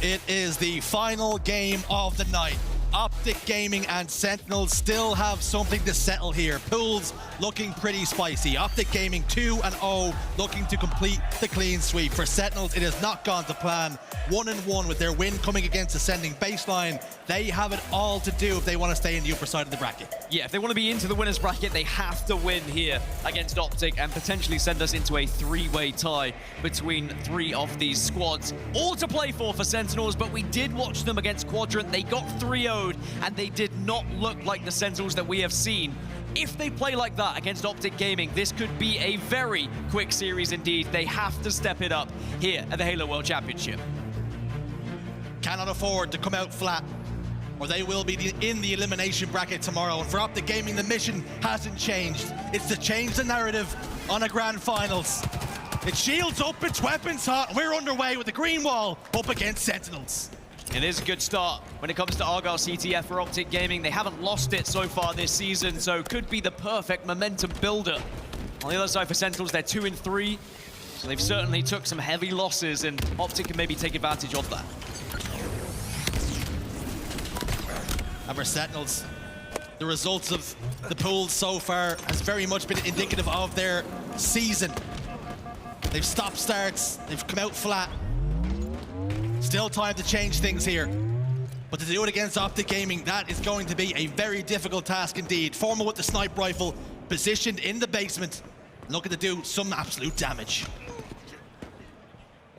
it is the final game of the night. Optic Gaming and Sentinels still have something to settle here. Pools looking pretty spicy. Optic Gaming 2-0, looking to complete the clean sweep. For Sentinels, it has not gone to plan. 1-1 with their win coming against Ascending Baseline. They have it all to do if they want to stay in the upper side of the bracket. Yeah, if they want to be into the winner's bracket, they have to win here against Optic and potentially send us into a three-way tie between three of these squads. All to play for Sentinels, but we did watch them against Quadrant. They got 3-0'd, and they did not look like the Sentinels that we have seen. If they play like that against Optic Gaming, this could be a very quick series indeed. They have to step it up here at the Halo World Championship. Cannot afford to come out flat, or they will be in the elimination bracket tomorrow. And for Optic Gaming, the mission hasn't changed. It's to change the narrative on a grand finals. It shields up, its weapons hot. We're underway with the green wall up against Sentinels. It is a good start when it comes to Argyle CTF for Optic Gaming. They haven't lost it so far this season, so could be the perfect momentum builder. On the other side for Sentinels, they're 2-3, so they've certainly took some heavy losses, and Optic can maybe take advantage of that. And for Sentinels, the results of the pool so far has very much been indicative of their season. They've stopped starts, they've come out flat. Still time to change things here. But to do it against Optic Gaming, that is going to be a very difficult task indeed. Formal with the sniper rifle, positioned in the basement, looking to do some absolute damage.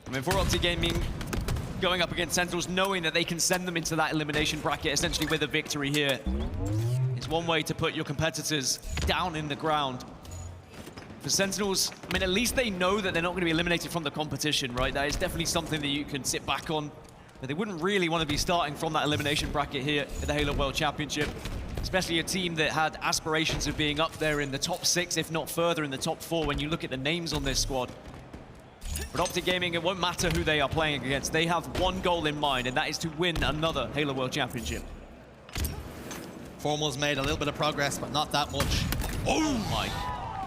I mean, for Optic Gaming, going up against Sentinels, knowing that they can send them into that elimination bracket, essentially with a victory here, is one way to put your competitors down in the ground. For Sentinels, I mean, at least they know that they're not going to be eliminated from the competition, right? That is definitely something that you can sit back on. But they wouldn't really want to be starting from that elimination bracket here at the Halo World Championship, especially a team that had aspirations of being up there in the top 6, if not further in the top 4, when you look at the names on this squad. But Optic Gaming, it won't matter who they are playing against. They have one goal in mind, and that is to win another Halo World Championship. Formal's made a little bit of progress, but not that much. Oh my!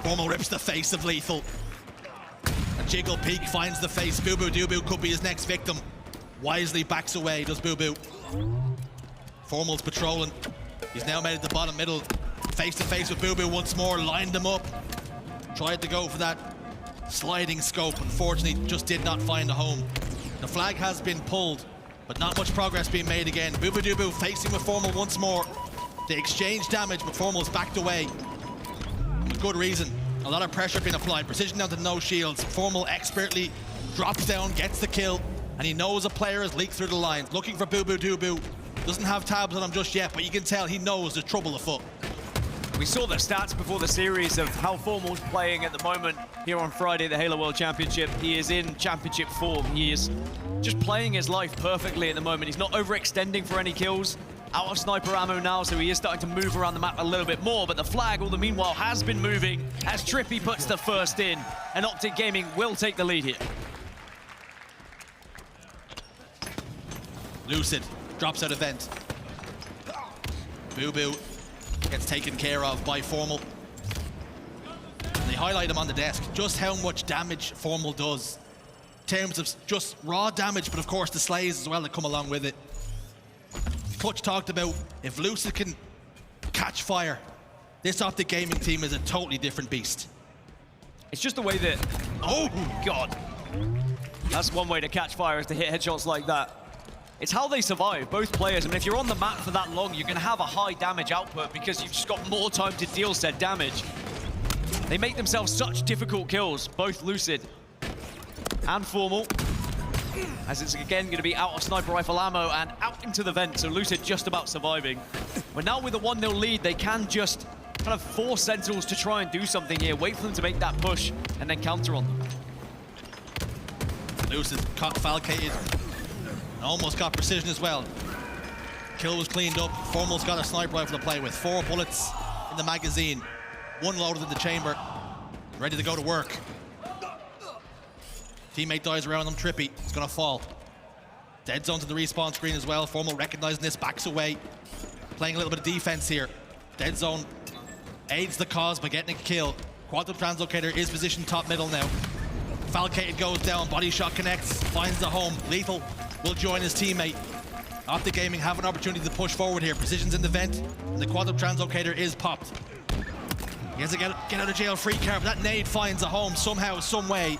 Formal rips the face of LethuL. A jiggle peek finds the face. Bubu Dubu could be his next victim. Wisely backs away, does Bubu. Formal's patrolling. He's now made it the bottom middle. Face to face with Bubu once more, lined him up. Tried to go for that sliding scope, unfortunately just did not find a home. The flag has been pulled, but not much progress being made again. Bubu Dubu facing with Formal once more. They exchange damage, but Formal's backed away. With good reason. A lot of pressure being applied. Precision down to no shields. Formal expertly drops down, gets the kill, and he knows a player has leaked through the lines. Looking for Bubu Dubu. Doesn't have tabs on him just yet, but you can tell he knows there's trouble afoot. We saw the stats before the series of how Formal's playing at the moment here on Friday, the Halo World Championship. He is in championship form. He is just playing his life perfectly at the moment. He's not overextending for any kills. Out of sniper ammo now, so he is starting to move around the map a little bit more, but the flag, all the meanwhile, has been moving as TriPPPeY puts the first in, and Optic Gaming will take the lead here. Lucid drops out of vent. Bubu gets taken care of by Formal. They highlight him on the desk, just how much damage Formal does. In terms of just raw damage, but of course the slays as well that come along with it. Clutch talked about if Lucid can catch fire, this Optic Gaming team is a totally different beast. It's just the way that... Oh, God. That's one way to catch fire, is to hit headshots like that. It's how they survive, both players. I mean, if you're on the map for that long, you can have a high damage output because you've just got more time to deal said damage. They make themselves such difficult kills, both Lucid and Formal, as it's again going to be out of sniper rifle ammo and out into the vent, so Lucid just about surviving. But now with a 1-0 lead, they can just kind of force Sentinels to try and do something here, wait for them to make that push, and then counter on them. Lucid caught Falcated, and almost got Precision as well. Kill was cleaned up. Formal's got a sniper rifle to play with. 4 bullets in the magazine, 1 loaded in the chamber, ready to go to work. Teammate dies around him, TriPPPeY, it's gonna fall. Deadzone to the respawn screen as well. Formal recognizing this, backs away. Playing a little bit of defense here. Deadzone aids the cause by getting a kill. Quantum Translocator is positioned top middle now. Falcated goes down, body shot connects, finds the home. LethuL will join his teammate. Optic Gaming have an opportunity to push forward here. Precision's in the vent, and the quadruple translocator is popped. He has a get out of jail free card, but that nade finds a home somehow, some way.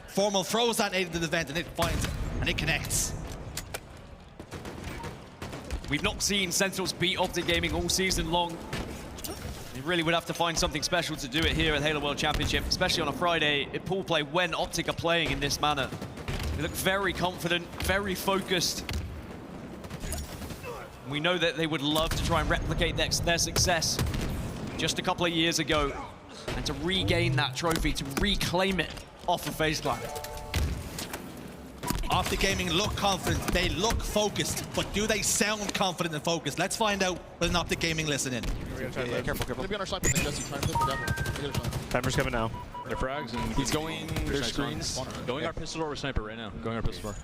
Formal throws that nade into the vent, and it finds it, and it connects. We've not seen Sentinels beat Optic Gaming all season long. They really would have to find something special to do it here at Halo World Championship, especially on a Friday at pool play when Optic are playing in this manner. They look very confident, very focused. We know that they would love to try and replicate their success just a couple of years ago, and to regain that trophy, to reclaim it off of FaZe Clan. Optic Gaming look confident, they look focused, but do they sound confident and focused? Let's find out with an Optic Gaming listen in. Yeah, careful. Maybe on our sniper thing, Jesse. Try and flip the devil. Timer's coming now. They're frags and He's going their screens. going our pistol door with sniper right now. Going our pistol door.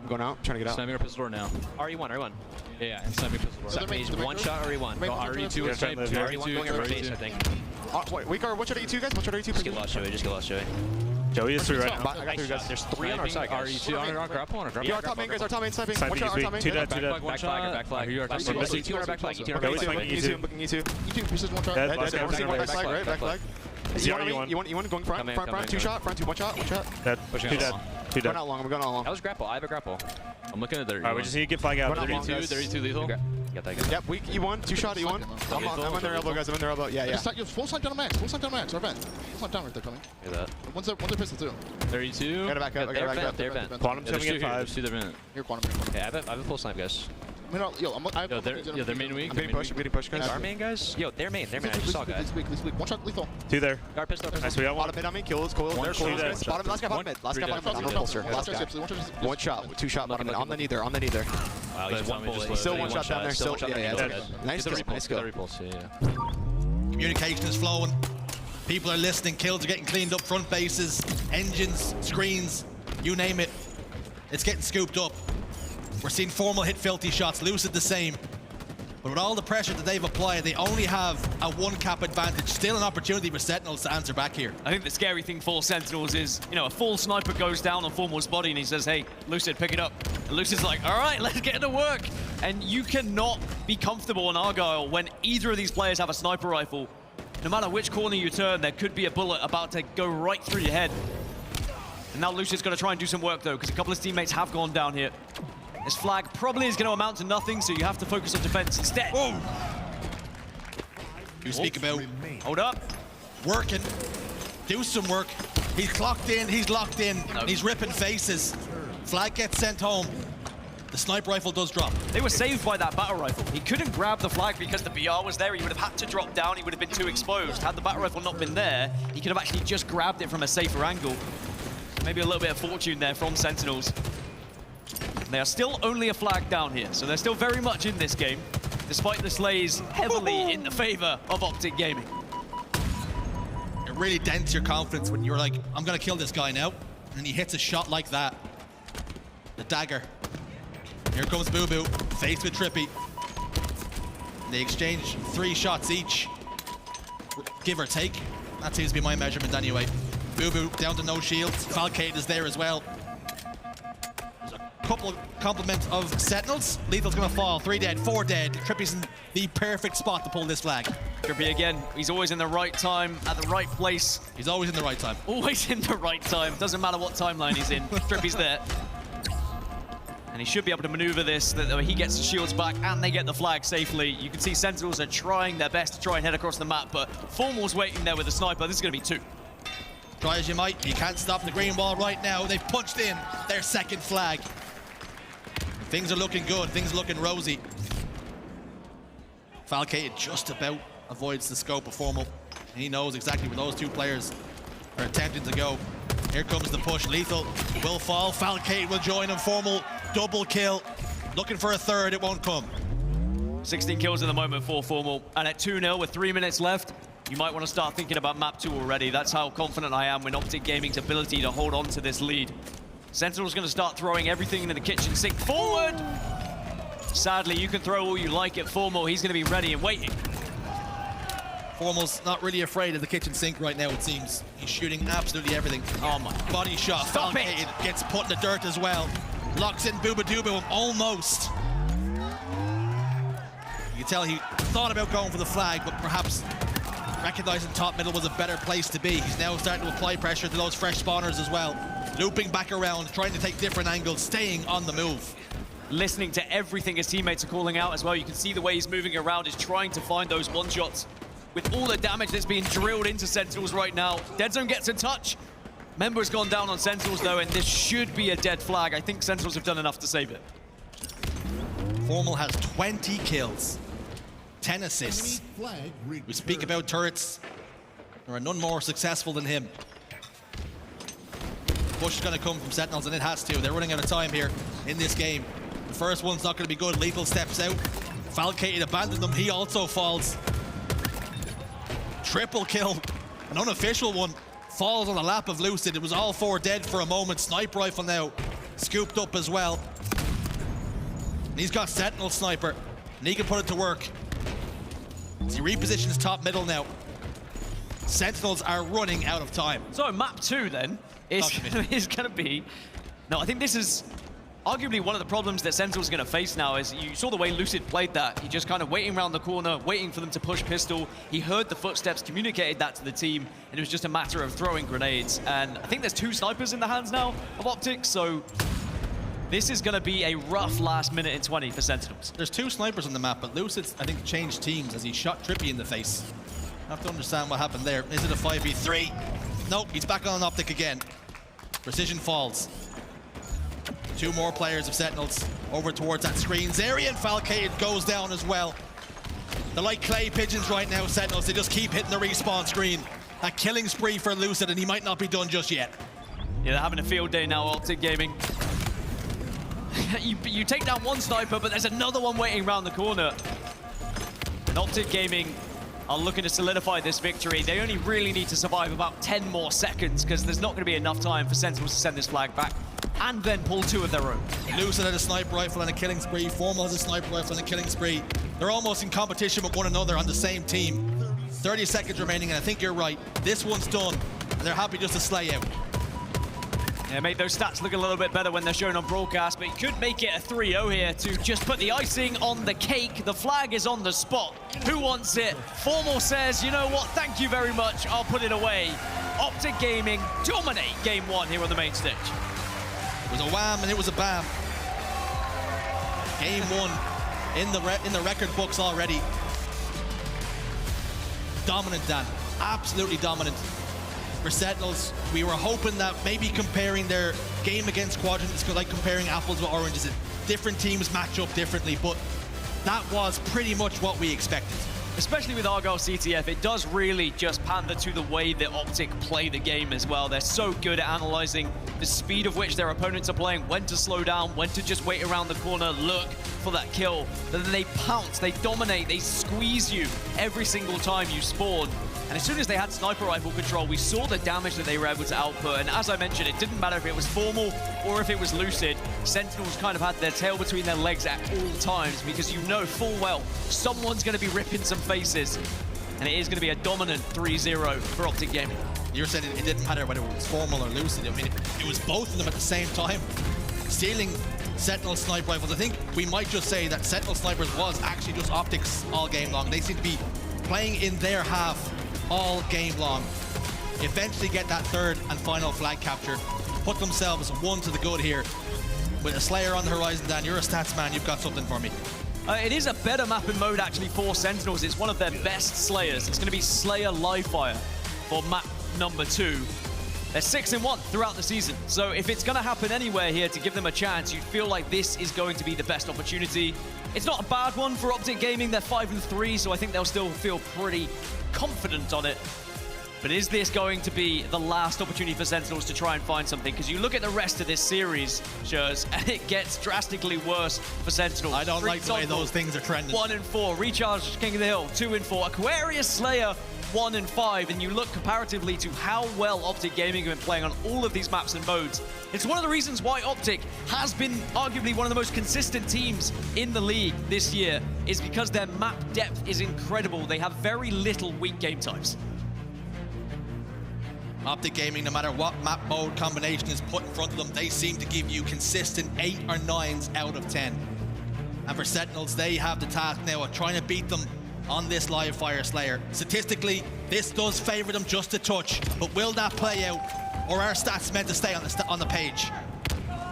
I'm going out. I'm trying to get out. Sniping our pistol door now. RE1. Yeah, and sniping pistol door. So they're main- One shot RE1. Main- Go RE2 Yeah, and snipe. RE1 going over base, I think. Wait, what should I E2, guys? What should I E2? Just get lost, Joey. Joey is through right now. I got Nice three shot. guys. There's three on our side, guys. RE2 on our grapple, Yeah, our top main guys, our top main sniping. One Sniping shot, is our weak. top main. Two dead. Back flag. You are Back top flag. main. E2 on our back flag. E2 on our Okay, back I'm flag. booking E2, I'm booking E2. E2, precision, one shot. Dead, Dead. last guy We're seeing one back back flag, right? Back flag. Is You want going front, Come in, front, come in, two shot, front, two, one shot. Dead. Pushing Two out dead. long. Two Going dead. out long, I'm going out long. That was grapple. I have a grapple. I'm looking at their Alright, we just need to get flag out. Run out long, 32, guys. 32 lethal. Got that. Yep, weak E1, two shot E1. I'm on their elbow, guys. I'm on their elbow. Yeah. Full snipe down to max. Full snipe down to max. Our vent. Full snipe down right there coming. Look at that. One's their pistol too. 32. I gotta back up. I gotta back up. They're bent. Quantum's coming in 5. There's two there. Here, quantum. Here, quantum. Okay, I have a full snipe, guys. They're main weak. I'm getting pushed, guys. Our main guys? Yo, they're main. I just saw guys. Weak. One shot lethal. Two there. Guard pistol. Nice, we got one. Bottom mid on me, kills, coil. One They're shot. coils, guys. Bottom, last guy bottom mid. Last guy bottom mid. I'm a pulser. Last guy. One shot, two shot bottom mid. On the neither. Wow, he's one bullet. Still one shot down there. Still, yeah. dead. Nice kill. Nice kill. Yeah. Communication is flowing. People are listening, kills are getting cleaned up, front bases, engines, screens, you name it. It's getting scooped up. We're seeing Formal hit filthy shots, Lucid the same. But with all the pressure that they've applied, they only have a one-cap advantage. Still an opportunity for Sentinels to answer back here. I think the scary thing for Sentinels is, a full sniper goes down on Formal's body and he says, hey, Lucid, pick it up. And Lucid's like, all right, let's get to work. And you cannot be comfortable on Argyle when either of these players have a sniper rifle. No matter which corner you turn, there could be a bullet about to go right through your head. And now Lucid's got to try and do some work, though, because a couple of his teammates have gone down here. This flag probably is going to amount to nothing, so you have to focus on defense instead. Whoa! You speak about Hold up. working, do some work. He's clocked in, he's locked in, he's ripping faces. Flag gets sent home. The sniper rifle does drop. They were saved by that battle rifle. He couldn't grab the flag because the BR was there. He would have had to drop down. He would have been too exposed. Had the battle rifle not been there, he could have actually just grabbed it from a safer angle. Maybe a little bit of fortune there from Sentinels. They are still only a flag down here, so they're still very much in this game, despite the slays heavily in the favor of Optic Gaming. It really dents your confidence when you're like, I'm gonna kill this guy now. And he hits a shot like that. The dagger. Here comes Bubu, faced with TriPPPeY. They exchange 3 shots each, give or take. That seems to be my measurement anyway. Bubu down to no shields. Falcated is there as well. There's a couple of compliments of Sentinels. LethuL's gonna fall. 3 dead, 4 dead. TriPPPeY's in the perfect spot to pull this flag. TriPPPeY again, he's always in the right time, at the right place. He's always in the right time. Always in the right time. Doesn't matter what timeline he's in. TriPPPeY's there. And he should be able to maneuver this, that he gets the shields back and they get the flag safely. You can see Sentinels are trying their best to try and head across the map, but Formal's waiting there with the sniper. This is going to be 2. Try as you might, you can't stop the green wall right now. They've punched in their second flag. Things are looking good, things are looking rosy. Falcated just about avoids the scope of Formal. And he knows exactly where those 2 players are attempting to go. Here comes the push. LethuL will fall. Falcated will join him. Formal double kill. Looking for a third. It won't come. 16 kills at the moment for Formal. And at 2-0 with 3 minutes left, you might want to start thinking about map 2 already. That's how confident I am in Optic Gaming's ability to hold on to this lead. Sentinel's going to start throwing everything into the kitchen sink forward. Sadly, you can throw all you like at Formal. He's going to be ready and waiting. Formal's not really afraid of the kitchen sink right now, it seems. He's shooting absolutely everything. Oh my. Body shot. Stop it. Falcated gets put in the dirt as well. Locks in bubu dubu, almost. You can tell he thought about going for the flag, but perhaps recognizing top middle was a better place to be. He's now starting to apply pressure to those fresh spawners as well. Looping back around, trying to take different angles, staying on the move. Listening to everything his teammates are calling out as well. You can see the way he's moving around, is trying to find those one-shots. With all the damage that's being drilled into Sentinels right now, Deadzone gets a touch. Member's gone down on Sentinels though, and this should be a dead flag. I think Sentinels have done enough to save it. Formal has 20 kills, 10 assists. We speak about turrets. There are none more successful than him. Push is going to come from Sentinels, and it has to. They're running out of time here in this game. The first one's not going to be good. LethuL steps out. Falcated abandoned them. He also falls. Triple kill. An unofficial one. Falls on the lap of Lucid. It was all four dead for a moment. Sniper rifle now scooped up as well. And he's got Sentinel sniper, and he can put it to work. As he repositions top middle now. Sentinels are running out of time. So map 2 then is going to be... No, I think this is arguably one of the problems that Sentinel's going to face now. Is you saw the way Lucid played that. He just kind of waiting around the corner, waiting for them to push pistol. He heard the footsteps, communicated that to the team, and it was just a matter of throwing grenades. And I think there's 2 snipers in the hands now of Optic, so this is going to be a rough last minute and 20 for Sentinels. There's 2 snipers on the map, but Lucid, I think, changed teams as he shot TriPPPeY in the face. I have to understand what happened there. Is it a 5v3? Nope, he's back on Optic again. Precision falls. 2 more players of Sentinels over towards that screens area, and Falcated goes down as well. They're like clay pigeons right now, Sentinels. They just keep hitting the respawn screen. A killing spree for Lucid, and he might not be done just yet. Yeah, they're having a field day now, Optic Gaming. you take down one sniper, but there's another one waiting around the corner. And Optic Gaming are looking to solidify this victory. They only really need to survive about 10 more seconds, because there's not going to be enough time for Sentinels to send this flag back and then pull 2 of their own. Lucid had a sniper rifle and a killing spree. Formal has a sniper rifle and a killing spree. They're almost in competition with one another on the same team. 30 seconds remaining, and I think you're right. This one's done, and they're happy just to slay out. Yeah, make those stats look a little bit better when they're shown on broadcast, but he could make it a 3-0 here to just put the icing on the cake. The flag is on the spot. Who wants it? Formal says, you know what, thank you very much, I'll put it away. Optic Gaming dominate game 1 here on the main stage. It was a wham and it was a bam. Game 1 in the record books already. Dominant, Dan. Absolutely dominant. For Sentinels, we were hoping that maybe comparing their game against Quadrant is like comparing apples with oranges. Different teams match up differently, but that was pretty much what we expected. Especially with Argyle CTF, it does really just pander to the way that Optic play the game as well. They're so good at analyzing the speed of which their opponents are playing, when to slow down, when to just wait around the corner, look for that kill. Then they pounce, they dominate, they squeeze you every single time you spawn. And as soon as they had sniper rifle control, we saw the damage that they were able to output. And as I mentioned, it didn't matter if it was Formal or if it was Lucid. Sentinels kind of had their tail between their legs at all times, because you know full well someone's going to be ripping some faces. And it is going to be a dominant 3-0 for Optic Gaming. You were saying it didn't matter whether it was Formal or Lucid. I mean, it was both of them at the same time. Stealing Sentinel sniper rifles. I think we might just say that Sentinel snipers was actually just Optics all game long. They seem to be playing in their half all game long. Eventually get that 3rd and final flag capture. Put themselves 1 to the good here. With a Slayer on the horizon, Dan, you're a stats man, you've got something for me. It is a better mapping mode actually for Sentinels. It's one of their best Slayers. It's going to be Slayer Livefire for map number 2. They're 6-1 throughout the season. So if it's going to happen anywhere here to give them a chance, you'd feel like this is going to be the best opportunity. It's not a bad one for Optic Gaming. They're 5-3, so I think they'll still feel pretty confident on it. But is this going to be the last opportunity for Sentinels to try and find something? Because you look at the rest of this series, Shurs, and it gets drastically worse for Sentinels. I don't like the way those things are trending. 1-4, Recharge King of the Hill, 2-4, Aquarius Slayer, 1-5, and you look comparatively to how well Optic Gaming have been playing on all of these maps and modes. It's one of the reasons why Optic has been arguably one of the most consistent teams in the league this year, is because their map depth is incredible. They have very little weak game types. Optic Gaming, no matter what map mode combination is put in front of them, they seem to give you consistent 8 or 9s out of 10. And for Sentinels, they have the task now of trying to beat them on this live fire Slayer. Statistically, this does favor them just a touch, but will that play out, or are stats meant to stay on the page?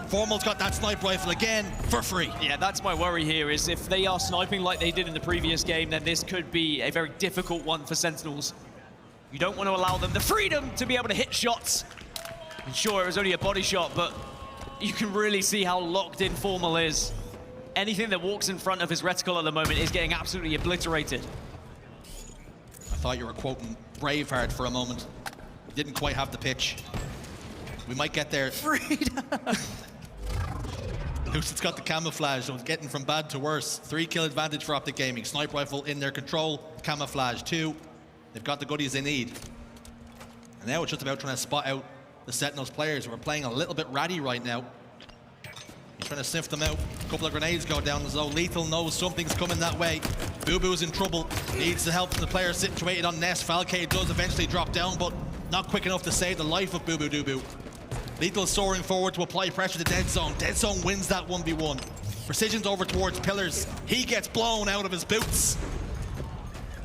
Formal's got that sniper rifle again for free. Yeah, that's my worry here, is if they are sniping like they did in the previous game, then this could be a very difficult one for Sentinels. You don't want to allow them the freedom to be able to hit shots. And sure, it was only a body shot, but you can really see how locked in Formal is. Anything that walks in front of his reticle at the moment is getting absolutely obliterated. I thought you were quoting Braveheart for a moment. You didn't quite have the pitch. We might get there. Freedom! Lucid's got the camouflage, so it's getting from bad to worse. 3-kill advantage for Optic Gaming. Sniper rifle in their control, camouflage 2. They've got the goodies they need. And now it's just about trying to spot out the Sentinels players who are playing a little bit ratty right now. He's trying to sniff them out. A couple of grenades go down as though LethuL knows something's coming that way. Bubu's in trouble. Needs the help from the player situated on Nest. Falcated does eventually drop down, but not quick enough to save the life of bubu dubu. LethuL soaring forward to apply pressure to Deadzone. Deadzone wins that 1v1. Precision's over towards pillars. He gets blown out of his boots.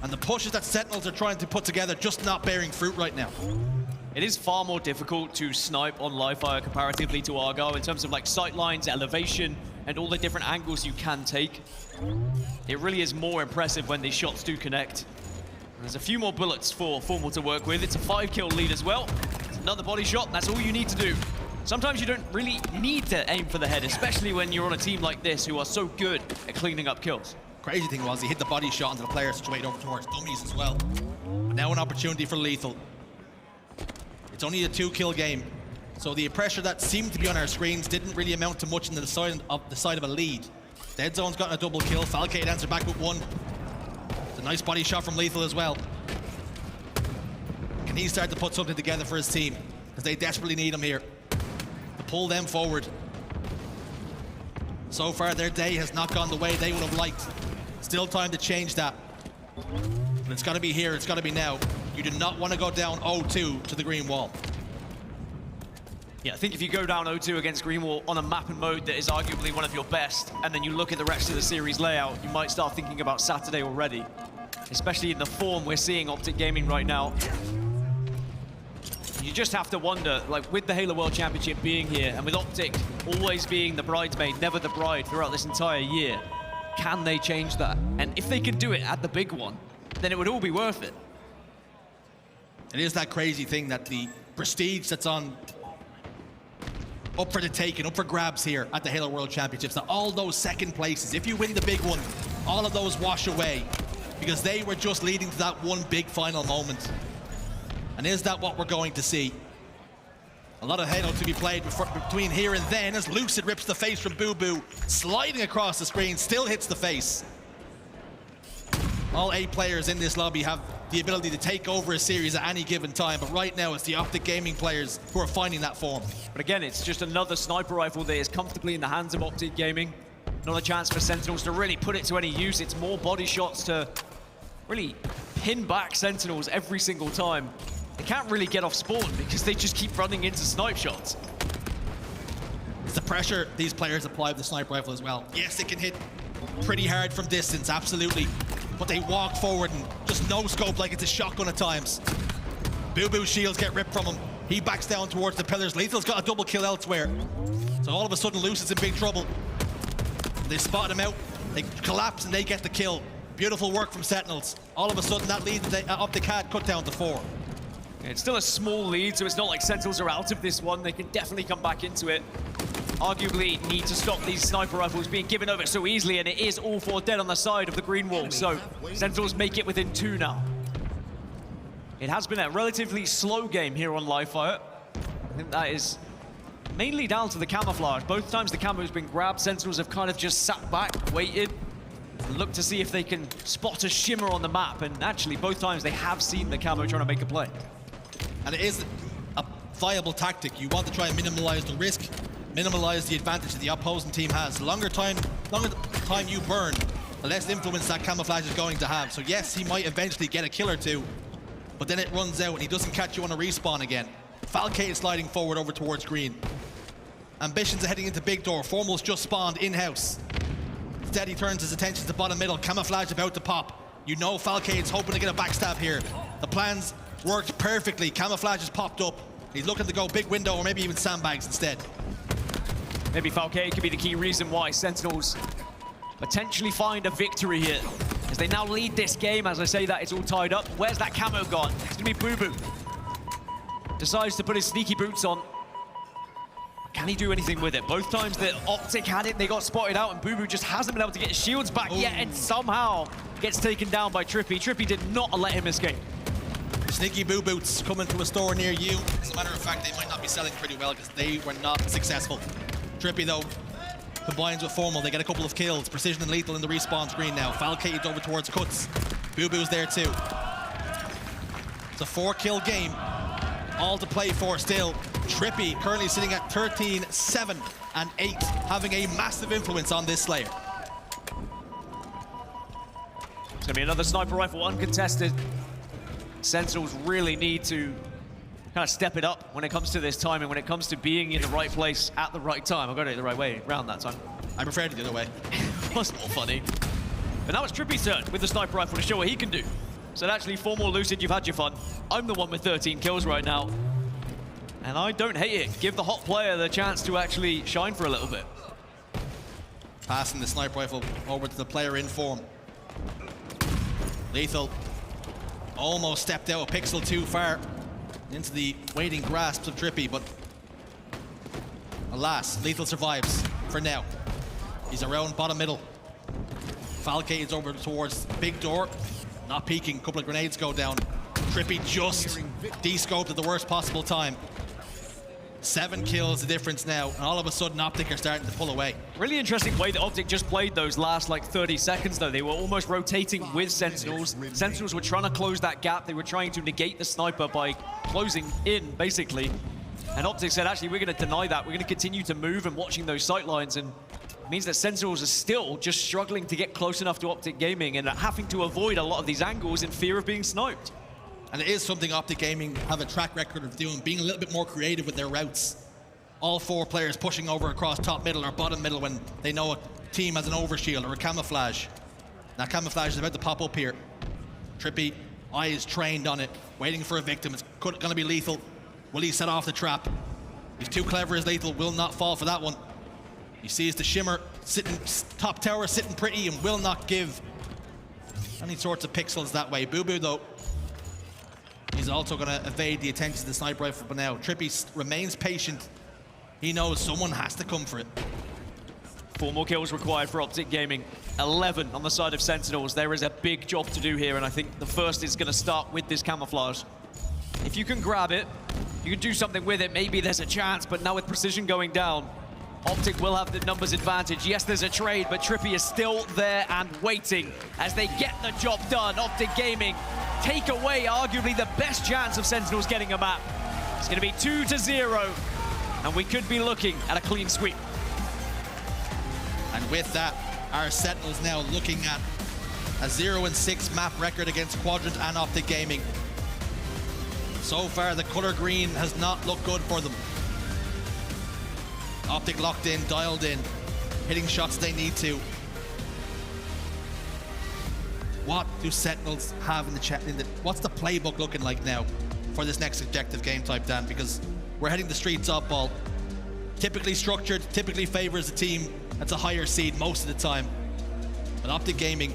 And the pushes that Sentinels are trying to put together just not bearing fruit right now. It is far more difficult to snipe on live fire comparatively to Argyle in terms of like sight lines, elevation, and all the different angles you can take. It really is more impressive when these shots do connect. There's a few more bullets for Formal to work with. It's a 5-kill lead as well. It's another body shot, that's all you need to do. Sometimes you don't really need to aim for the head, especially when you're on a team like this who are so good at cleaning up kills. Crazy thing was he hit the body shot onto the player situated over towards dummies as well. But now an opportunity for LethuL. It's only a 2-kill game, so the pressure that seemed to be on our screens didn't really amount to much in the side of a lead. Deadzone's gotten a double kill. Falcated answered back with 1. It's a nice body shot from LethuL as well. Can he start to put something together for his team? Because they desperately need him here to pull them forward. So far, their day has not gone the way they would have liked. Still time to change that. But it's got to be here, it's got to be now. You do not want to go down 0-2 to the green wall. Yeah, I think if you go down 0-2 against Greenwall on a map and mode that is arguably one of your best, and then you look at the rest of the series layout, you might start thinking about Saturday already. Especially in the form we're seeing Optic Gaming right now. You just have to wonder, like with the Halo World Championship being here, and with Optic always being the bridesmaid, never the bride throughout this entire year, can they change that? And if they can do it at the big one, then it would all be worth it. It is that crazy thing that the prestige that's on up for the taking, up for grabs here at the Halo World Championships, that all those second places, if you win the big one, all of those wash away because they were just leading to that one big final moment. And is that what we're going to see? A lot of Halo to be played between here and then as Lucid rips the face from bubu, sliding across the screen, still hits the face. All 8 players in this lobby have the ability to take over a series at any given time, but right now it's the Optic Gaming players who are finding that form. But again, it's just another sniper rifle that is comfortably in the hands of Optic Gaming. Not a chance for Sentinels to really put it to any use. It's more body shots to really pin back Sentinels every single time. They can't really get off spawn because they just keep running into snipe shots. It's the pressure these players apply with the sniper rifle as well. Yes, it can hit pretty hard from distance, absolutely. But they walk forward and just no-scope like it's a shotgun at times. Bubu's shields get ripped from him. He backs down towards the pillars. LethuL's got a double kill elsewhere. So all of a sudden, Lucid's in big trouble. They spot him out. They collapse and they get the kill. Beautiful work from Sentinels. All of a sudden, that lead that Optic had cut down to 4. It's still a small lead, so it's not like Sentinels are out of this one. They can definitely come back into it. Arguably need to stop these sniper rifles being given over so easily, and it is all 4 dead on the side of the green wall, so Sentinels make it within 2 now. It has been a relatively slow game here on Livefire. I think that is mainly down to the camouflage. Both times the camo has been grabbed, Sentinels have kind of just sat back, waited, and looked to see if they can spot a shimmer on the map, and actually both times they have seen the camo trying to make a play. And it is a viable tactic. You want to try and minimize the risk, minimize the advantage that the opposing team has. The longer time you burn, the less influence that camouflage is going to have. So yes, he might eventually get a kill or 2, but then it runs out and he doesn't catch you on a respawn again. Falcated sliding forward over towards green. Ambitions are heading into big door. Formal's just spawned in-house. Instead, he turns his attention to bottom middle. Camouflage about to pop. You know Falcated's hoping to get a backstab here. The plans worked perfectly. Camouflage has popped up. He's looking to go big window or maybe even sandbags instead. Maybe Falcated could be the key reason why Sentinels potentially find a victory here, as they now lead this game. As I say that, it's all tied up. Where's that camo gone? It's gonna be bubu. Decides to put his sneaky boots on. Can he do anything with it? Both times that Optic had it, they got spotted out, and bubu just hasn't been able to get his shields back yet, and somehow gets taken down by TriPPPeY. TriPPPeY did not let him escape. Sneaky boo boots coming to a store near you. As a matter of fact, they might not be selling pretty well because they were not successful. TriPPPeY, though, combines with Formal. They get a couple of kills. Precision and LethuL in the respawn screen now. Falcated over towards Cuts. Bubu's there too. It's a 4-kill game. All to play for still. TriPPPeY currently sitting at 13, 7, and 8, having a massive influence on this Slayer. It's gonna be another sniper rifle uncontested. Sentinels really need to kind of step it up when it comes to this timing, when it comes to being in the right place at the right time. I got it the right way around that time. I prefer it the other way. It was more funny. But now it's TriPPPeY's turn with the sniper rifle to show what he can do. So actually, Formal, Lucid, you've had your fun. I'm the one with 13 kills right now. And I don't hate it. Give the hot player the chance to actually shine for a little bit. Passing the sniper rifle over to the player in form. LethuL almost stepped out a pixel too far into the waiting grasps of TriPPPeY, but alas, LethuL survives for now. He's around bottom middle. Falcated's over towards big door. Not peeking, a couple of grenades go down. TriPPPeY just de-scoped at the worst possible time. 7 kills the difference now, and all of a sudden Optic are starting to pull away. Really interesting way that Optic just played those last like 30 seconds though. They were almost rotating with Sentinels. Sentinels were trying to close that gap. They were trying to negate the sniper by closing in, basically. And Optic said, actually, we're gonna deny that. We're gonna continue to move and watching those sight lines, and it means that Sentinels are still just struggling to get close enough to Optic Gaming and having to avoid a lot of these angles in fear of being sniped. And it is something Optic Gaming have a track record of doing, being a little bit more creative with their routes. All 4 players pushing over across top middle or bottom middle when they know a team has an overshield or a camouflage. Now camouflage is about to pop up here. TriPPPeY, eyes trained on it, waiting for a victim. It's gonna be LethuL. Will he set off the trap? He's too clever as LethuL, will not fall for that one. He sees the shimmer sitting, top tower sitting pretty, and will not give any sorts of pixels that way. Bubu though, he's also going to evade the attention of the sniper rifle, but now TriPPPeY remains patient. He knows someone has to come for it. 4 more kills required for Optic Gaming. 11 on the side of Sentinels. There is a big job to do here, and I think the first is going to start with this camouflage. If you can grab it, you can do something with it, maybe there's a chance, but now with Precision going down, Optic will have the numbers advantage. Yes, there's a trade, but TriPPPeY is still there and waiting as they get the job done. Optic Gaming take away arguably the best chance of Sentinels getting a map. It's going to be 2-0, and we could be looking at a clean sweep. And with that, our Sentinels now looking at a 0-6 map record against Quadrant and Optic Gaming. So far, the color green has not looked good for them. Optic locked in, dialed in, hitting shots they need to. What do Sentinels have in the chat? What's the playbook looking like now for this next objective game type, Dan? Because we're heading the streets up ball. Typically structured, typically favors a team that's a higher seed most of the time. But Optic Gaming,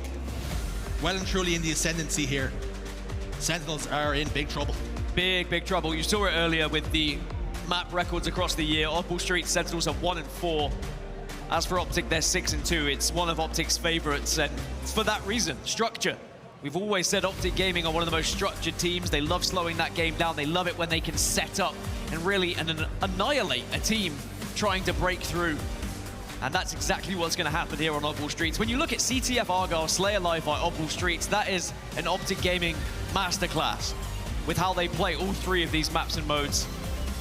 well and truly in the ascendancy here. Sentinels are in big trouble. Big trouble. You saw it earlier with the map records across the year. Oddball Street Sentinels are 1-4. As for Optic, they're 6-2. It's one of Optic's favorites, and it's for that reason, structure. We've always said Optic Gaming are one of the most structured teams. They love slowing that game down. They love it when they can set up and really annihilate a team trying to break through. And that's exactly what's going to happen here on Oddball Streets. When you look at CTF Argyle, Slayer Live by Oddball Streets, that is an Optic Gaming masterclass with how they play all 3 of these maps and modes.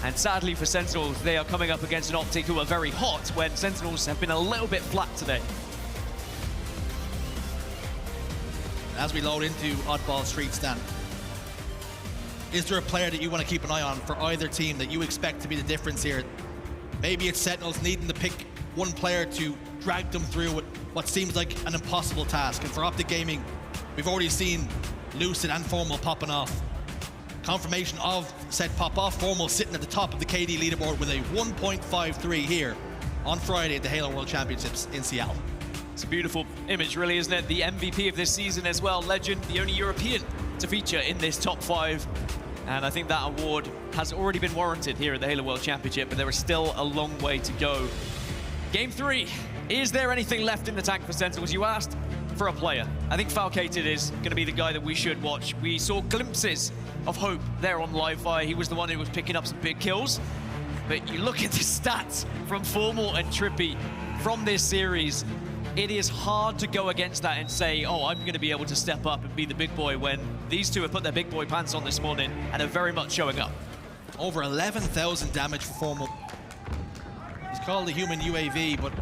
And sadly for Sentinels, they are coming up against an Optic who are very hot when Sentinels have been a little bit flat today. As we load into Oddball Streets, Dan, is there a player that you want to keep an eye on for either team that you expect to be the difference here? Maybe it's Sentinels needing to pick one player to drag them through what seems like an impossible task. And for Optic Gaming, we've already seen Lucid and Formal popping off. Confirmation of said pop off. Formal sitting at the top of the KD leaderboard with a 1.53 here on Friday at the Halo World Championships in Seattle. It's a beautiful image, really, isn't it? The MVP of this season as well, Legend, the only European to feature in this top 5. And I think that award has already been warranted here at the Halo World Championship, but there is still a long way to go. Game 3, is there anything left in the tank for Sentinels? You asked for a player. I think Falcated is going to be the guy that we should watch. We saw glimpses of hope there on live fire. He was the one who was picking up some big kills. But you look at the stats from Formal and TriPPPeY from this series, it is hard to go against that and say, oh, I'm going to be able to step up and be the big boy, when these two have put their big boy pants on this morning and are very much showing up. Over 11,000 damage for Formal. He's called the human UAV, but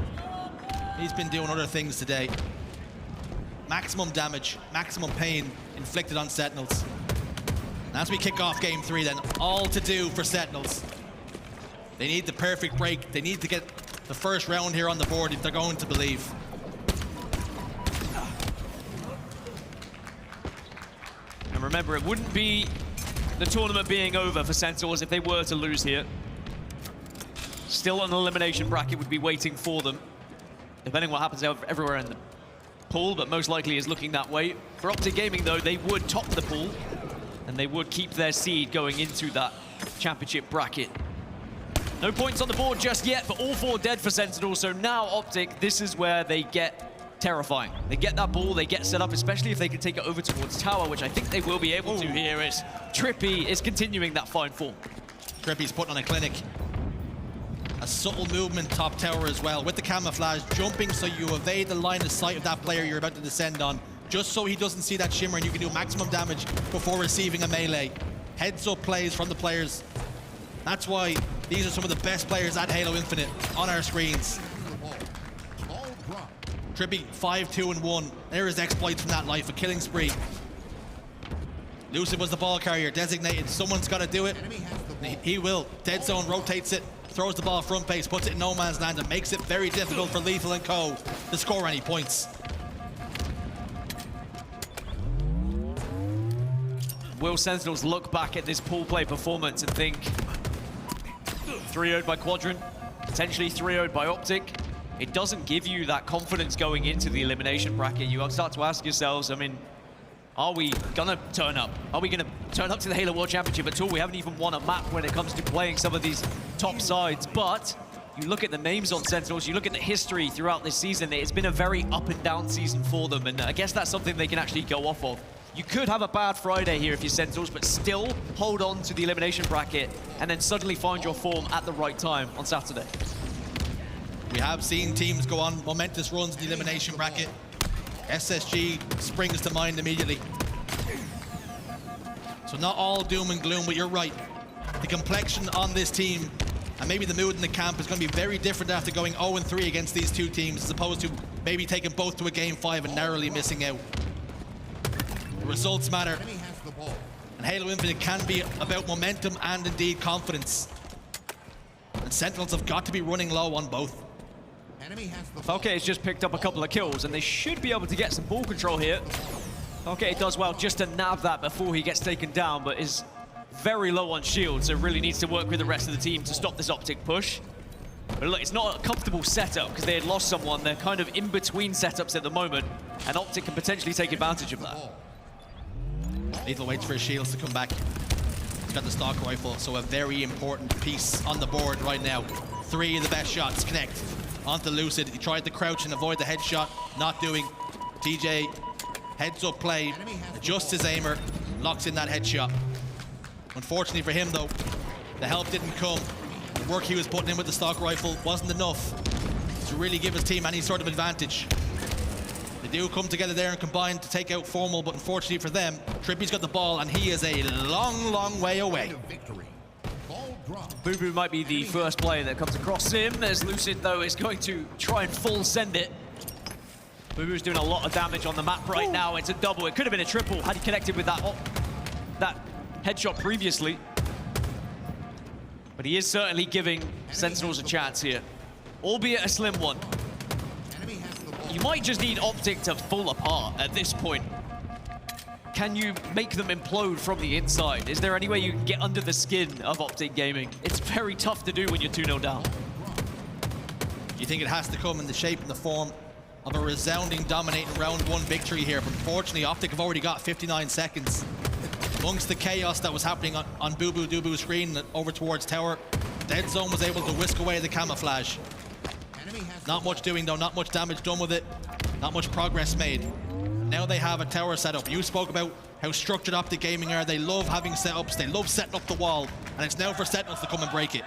he's been doing other things today. Maximum damage, maximum pain inflicted on Sentinels. And as we kick off Game 3 then, all to do for Sentinels. They need the perfect break. They need to get the first round here on the board if they're going to believe. And remember, it wouldn't be the tournament being over for Sentinels if they were to lose here. Still an elimination bracket would be waiting for them, depending what happens everywhere in the pool, but most likely is looking that way. For Optic Gaming, though, they would top the pool, and they would keep their seed going into that championship bracket. No points on the board just yet, but all 4 dead for Sentinels. So now Optic, this is where they get terrifying. They get that ball, they get set up, especially if they can take it over towards tower, which I think they will be able to here, as TriPPPeY is continuing that fine form. TriPPPeY's putting on a clinic. A subtle movement top tower as well, with the camouflage, jumping so you evade the line of sight of that player you're about to descend on, just so he doesn't see that shimmer and you can do maximum damage before receiving a melee. Heads up plays from the players. That's why these are some of the best players at Halo Infinite on our screens. TriPPPeY 5-2-1. There is exploits from that life, a killing spree. Lucid was the ball carrier, designated. Someone's got to do it. He will. Deadzone rotates it, throws the ball front base, puts it in no man's land, and makes it very difficult for LethuL and co to score any points. Will Sentinels look back at this pool play performance and think 3-0'd by Quadrant, potentially 3-0'd by Optic? It doesn't give you that confidence going into the elimination bracket. You start to ask yourselves, I mean, are we gonna turn up? Are we gonna turn up to the Halo World Championship at all? We haven't even won a map when it comes to playing some of these top sides, but you look at the names on Sentinels, you look at the history throughout this season, it's been a very up and down season for them, and I guess that's something they can actually go off of. You could have a bad Friday here if you're Sentinels, but still hold on to the elimination bracket and then suddenly find your form at the right time on Saturday. We have seen teams go on momentous runs in the elimination bracket. SSG springs to mind immediately. So not all doom and gloom, but you're right. The complexion on this team and maybe the mood in the camp is going to be very different after going 0-3 against these two teams, as opposed to maybe taking both to a Game 5 and narrowly missing out. The results matter. And Halo Infinite can be about momentum and indeed confidence. And Sentinels have got to be running low on both. Falcated has just picked up a couple of kills, and they should be able to get some ball control here. Falcated does well just to nab that before he gets taken down, but is very low on shield, so really needs to work with the rest of the team to stop this Optic push. But look, it's not a comfortable setup because they had lost someone. They're kind of in between setups at the moment, and Optic can potentially take advantage of that. LethuL waits for his shields to come back. He's got the stock rifle, so a very important piece on the board right now. 3 of the best shots connect onto Lucid. He tried to crouch and avoid the headshot, not doing. TJ heads up play, adjusts his aimer, locks in that headshot. Unfortunately for him though, the help didn't come. The work he was putting in with the stock rifle wasn't enough to really give his team any sort of advantage. They do come together there and combine to take out Formal, but unfortunately for them, TriPPPeY's got the ball and he is a long, long way away. Bubu might be the first player that comes across him, as Lucid, though, is going to try and full send it. Bubu's doing a lot of damage on the map right now. It's a double. It could have been a triple had he connected with that headshot previously. But he is certainly giving Sentinels a chance here, albeit a slim one. You might just need Optic to fall apart at this point. Can you make them implode from the inside? Is there any way you can get under the skin of Optic Gaming? It's very tough to do when you're 2-0 down. You think it has to come in the shape and the form of a resounding, dominating round 1 victory here, but unfortunately Optic have already got 59 seconds. Amongst the chaos that was happening on bubu dubu's screen over towards tower, Deadzone was able to whisk away the camouflage. Not much doing though, not much damage done with it, not much progress made. Now they have a tower setup. You spoke about how structured Optic Gaming are. They love having setups, they love setting up the wall, and it's now for Sentinels to come and break it.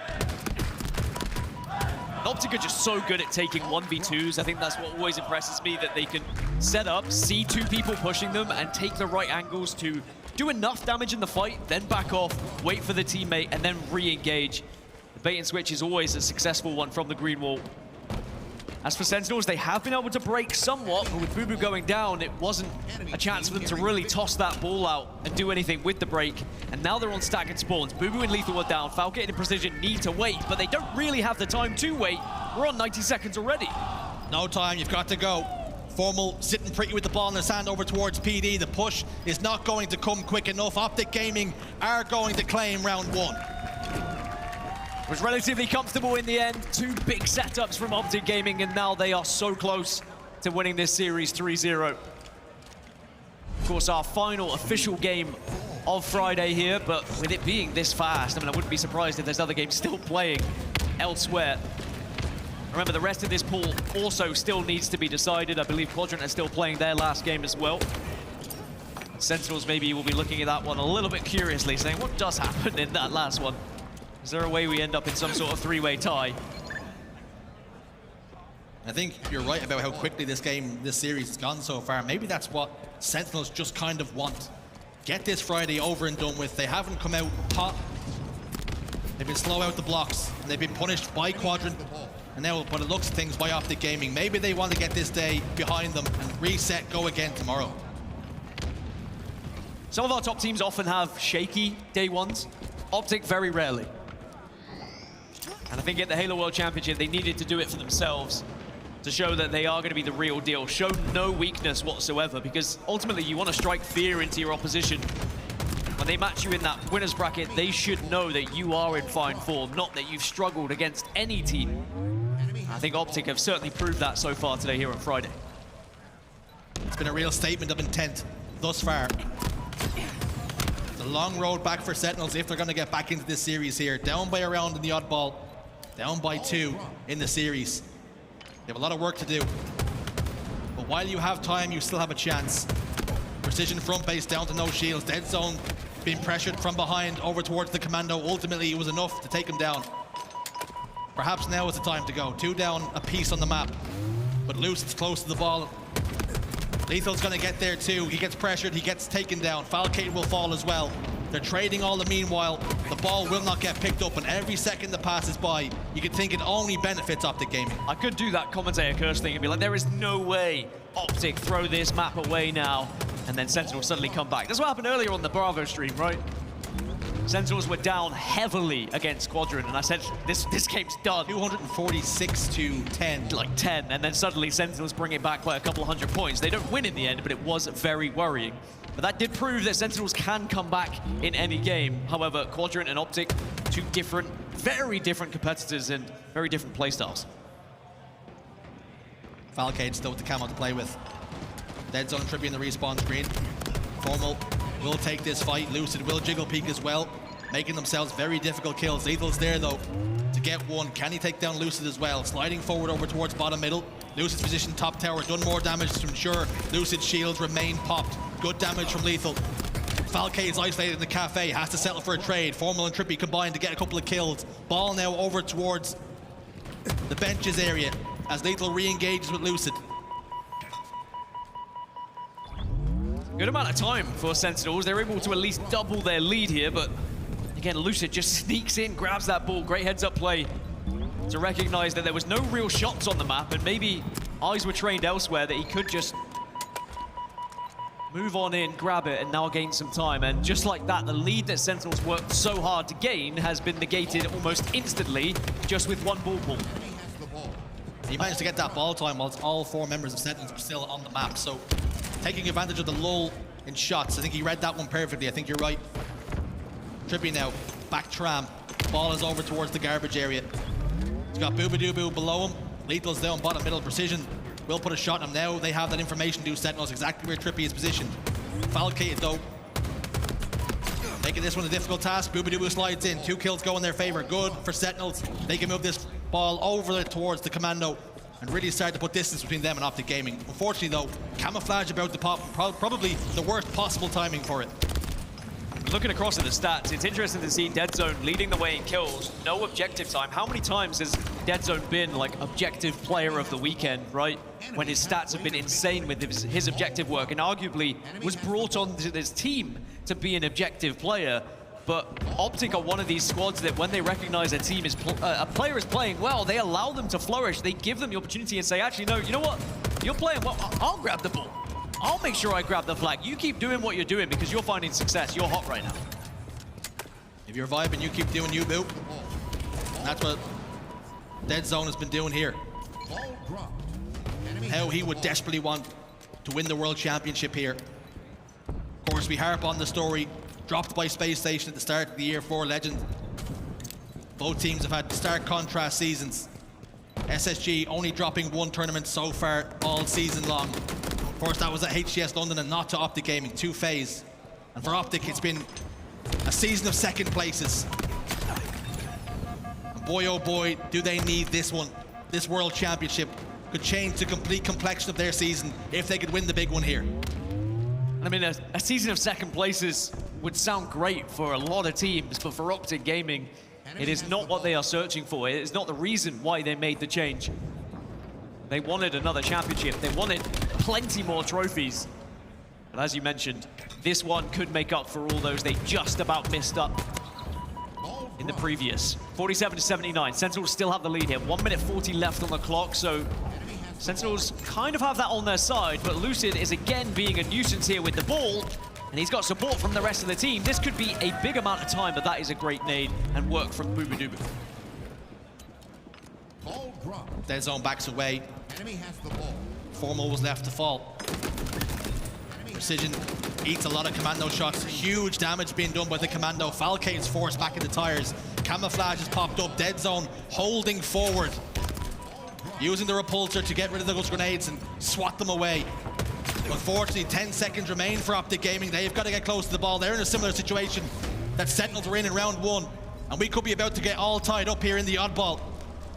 Optic are just so good at taking 1v2s. I think that's what always impresses me, that they can set up, see 2 people pushing them, and take the right angles to do enough damage in the fight, then back off, wait for the teammate, and then re-engage. The bait and switch is always a successful one from the green wall. As for Sentinels, they have been able to break somewhat, but with bubu going down, it wasn't a chance for them to really toss that ball out and do anything with the break. And now they're on staggered spawns. bubu and LethuL are down. Falcated and Precision need to wait, but they don't really have the time to wait. We're on 90 seconds already. No time, you've got to go. Formal sitting pretty with the ball in his hand over towards PD. The push is not going to come quick enough. Optic Gaming are going to claim round 1. Was relatively comfortable in the end. 2 big setups from Optic Gaming, and now they are so close to winning this series 3-0. Of course, our final official game of Friday here, but with it being this fast, I mean, I wouldn't be surprised if there's other games still playing elsewhere. Remember, the rest of this pool also still needs to be decided. I believe Quadrant are still playing their last game as well. Sentinels maybe will be looking at that one a little bit curiously, saying, what does happen in that last one? Is there a way we end up in some sort of 3-way tie? I think you're right about how quickly this series has gone so far. Maybe that's what Sentinels just kind of want. Get this Friday over and done with. They haven't come out hot. They've been slow out the blocks, and they've been punished by Quadrant. And now, by the looks of things, by Optic Gaming. Maybe they want to get this day behind them and reset, go again tomorrow. Some of our top teams often have shaky day ones. Optic very rarely. And I think at the Halo World Championship, they needed to do it for themselves to show that they are going to be the real deal. Show no weakness whatsoever, because ultimately you want to strike fear into your opposition. When they match you in that winner's bracket, they should know that you are in fine form, not that you've struggled against any team. I think Optic have certainly proved that so far today here on Friday. It's been a real statement of intent thus far. The long road back for Sentinels if they're going to get back into this series here. Down by a round in the oddball. Down by 2 in the series. They have a lot of work to do. But while you have time, you still have a chance. Precision front base down to no shields. Deadzone being pressured from behind over towards the commando. Ultimately, it was enough to take him down. Perhaps now is the time to go. 2 down a piece on the map. But Lucid's close to the ball. LethuL's going to get there too. He gets pressured, he gets taken down. Falcated will fall as well. They're trading all the meanwhile. The ball will not get picked up, and every second that passes by, you could think it only benefits Optic Gaming. I could do that commentator curse thing and be like, there is no way Optic throw this map away now. And then Sentinels suddenly come back. That's what happened earlier on the Bravo stream, right? Sentinels were down heavily against Quadrant, and I said, this game's done. 246 to 10. Like 10, and then suddenly Sentinels bring it back by a couple 100 points. They don't win in the end, but it was very worrying. But that did prove that Sentinels can come back in any game. However, Quadrant and Optic, 2 different, very different competitors and very different playstyles. Falcated still with the camo to play with. Deadzone and TriPPPeY in the respawn screen. Formal will take this fight. Lucid will jiggle peek as well, making themselves very difficult kills. LethuL's there though to get one. Can he take down Lucid as well? Sliding forward over towards bottom middle. Lucid's position top tower, done more damage to ensure Lucid's shields remain popped. Good damage from LethuL. Falcated's isolated in the cafe, has to settle for a trade. Formal and TriPPPeY combined to get a couple of kills. Ball now over towards the benches area as LethuL re-engages with Lucid. Good amount of time for Sentinels. They're able to at least double their lead here, but again, Lucid just sneaks in, grabs that ball. Great heads-up play to recognize that there was no real shots on the map, and maybe eyes were trained elsewhere, that he could just move on in, grab it, and now gain some time. And just like that, the lead that Sentinels worked so hard to gain has been negated almost instantly just with one ball pull. He managed to get that ball time whilst all 4 members of Sentinels were still on the map. So taking advantage of the lull in shots. I think he read that one perfectly. I think you're right. TriPPPeY now, back tram. Ball is over towards the garbage area. He's got bubu dubu below him. LethuL's down bottom middle. Precision will put a shot on him now. They have that information to Sentinels exactly where TriPPPeY is positioned. Falcated though, making this one a difficult task. Bubu dubu slides in. 2 kills go in their favor. Good for Sentinels. They can move this ball over towards the commando and really start to put distance between them and Optic Gaming. Unfortunately though, camouflage about to pop. Probably the worst possible timing for it. Looking across at the stats, it's interesting to see Deadzone leading the way in kills. No objective time. How many times has Deadzone been like objective player of the weekend, right? When his stats have been insane with his objective work, and arguably was brought onto this team to be an objective player. But Optic are one of these squads that when they recognize a team is a player is playing well, they allow them to flourish. They give them the opportunity and say, actually, no, you know what? You're playing well. I'll grab the ball. I'll make sure I grab the flag. You keep doing what you're doing because you're finding success. You're hot right now. If you're vibing, you keep doing you, boo. And that's what Deadzone has been doing here. How he would desperately want to win the World Championship here. Of course, we harp on the story. Dropped by Space Station at the start of the year for Legend. Both teams have had stark contrast seasons. SSG only dropping 1 tournament so far all season long. Of course, that was at HCS London and not to Optic Gaming, 2 phase. And for Optic, it's been a season of 2nd places. And boy, oh boy, do they need this one. This World Championship could change the complete complexion of their season if they could win the big one here. I mean, a season of 2nd places would sound great for a lot of teams, but for Optic Gaming, it is not what they are searching for. It is not the reason why they made the change. They wanted another championship. They wanted plenty more trophies. But as you mentioned, this one could make up for all those they just about missed up in the previous. 47-79. Sentinels still have the lead here. 1 minute 40 left on the clock, so Sentinels kind of have that on their side, but Lucid is again being a nuisance here with the ball, and he's got support from the rest of the team. This could be a big amount of time, but that is a great nade and work from bubu dubu. Deadzone backs away. Formal was left to fall. Precision eats a lot of commando shots. Huge damage being done by the commando. Falcated's forced back into tires. Camouflage has popped up. Deadzone holding forward. Using the repulsor to get rid of those grenades and swat them away. Unfortunately, 10 seconds remain for Optic Gaming. They've got to get close to the ball. They're in a similar situation that Sentinels were in round 1. And we could be about to get all tied up here in the oddball.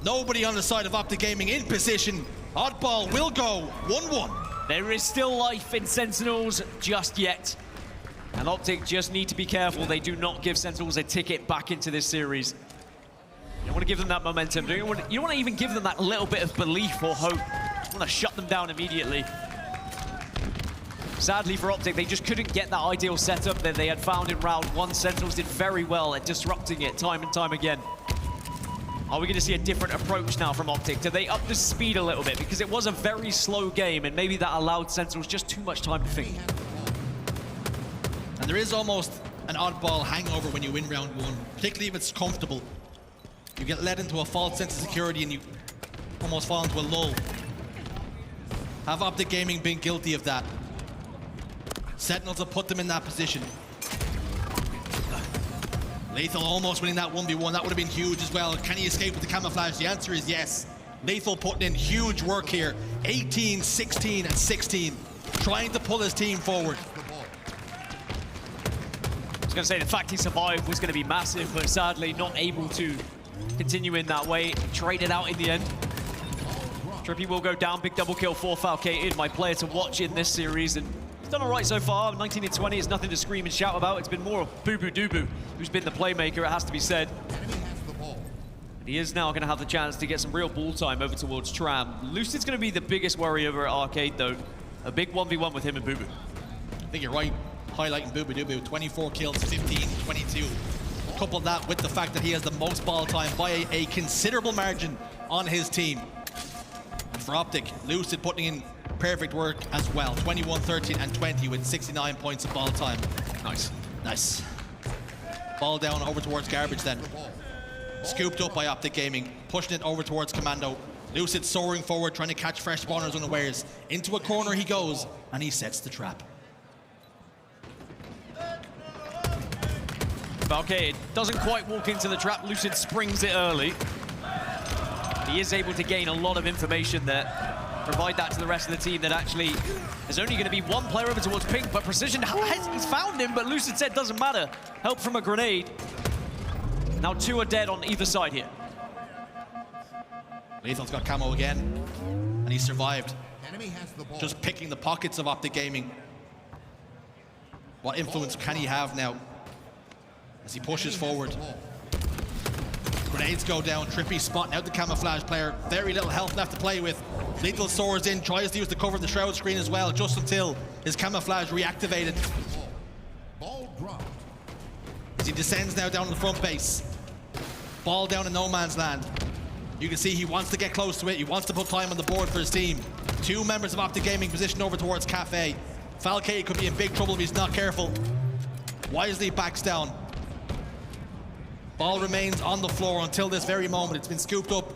Nobody on the side of Optic Gaming in position. Oddball will go 1-1. There is still life in Sentinels just yet. And Optic just need to be careful. They do not give Sentinels a ticket back into this series. You don't want to give them that momentum. You don't want to even give them that little bit of belief or hope. You want to shut them down immediately. Sadly for Optic, they just couldn't get that ideal setup that they had found in round 1. Sentinels did very well at disrupting it time and time again. Are we going to see a different approach now from Optic? Do they up the speed a little bit? Because it was a very slow game, and maybe that allowed Sentinels just too much time to think. And there is almost an oddball hangover when you win round 1, particularly if it's comfortable. You get led into a false sense of security and you almost fall into a lull. Have Optic Gaming been guilty of that? Sentinels have put them in that position. LethuL almost winning that 1v1. That would have been huge as well. Can he escape with the camouflage? The answer is yes. LethuL putting in huge work here. 18, 16, and 16. Trying to pull his team forward. I was going to say the fact he survived was going to be massive, but sadly not able to continue in that way. Traded out in the end. TriPPPeY will go down. Big double kill for Falcated, my player to watch in this series. And he's done all right so far. 19 and 20 is nothing to scream and shout about. It's been more bubu dubu who's been the playmaker, it has to be said. And he is now going to have the chance to get some real ball time over towards Tram. Lucid's going to be the biggest worry over at Arcade, though. A big 1v1 with him and bubu. I think you're right, highlighting bubu dubu. 24 kills, 15, 22. Couple that with the fact that he has the most ball time by a considerable margin on his team. And for Optic, Lucid putting in perfect work as well. 21, 13, and 20 with 69 points of ball time. Nice. Nice. Ball down over towards garbage then. Scooped up by Optic Gaming, pushing it over towards Commando. Lucid soaring forward, trying to catch fresh spawners unawares. Into a corner he goes, and he sets the trap. Falcated doesn't quite walk into the trap. Lucid springs it early. He is able to gain a lot of information there. Provide that to the rest of the team that actually there's only going to be one player over towards Pink, but Precision he's found him, but Lucid said doesn't matter. Help from a grenade. Now 2 are dead on either side here. LethuL's got camo again, and he survived. Just picking the pockets of Optic Gaming. What influence can he have now as he pushes forward? Grenades go down, TriPPPeY spotting out the camouflage player. Very little health left to play with. LethuL soars in, tries to use the cover of the shroud screen as well, just until his camouflage reactivated. As he descends now down to the front base. Ball down in no man's land. You can see he wants to get close to it. He wants to put time on the board for his team. 2 members of Optic Gaming positioned over towards Cafe. Falcated could be in big trouble if he's not careful. Wisely backs down. Ball remains on the floor until this very moment. It's been scooped up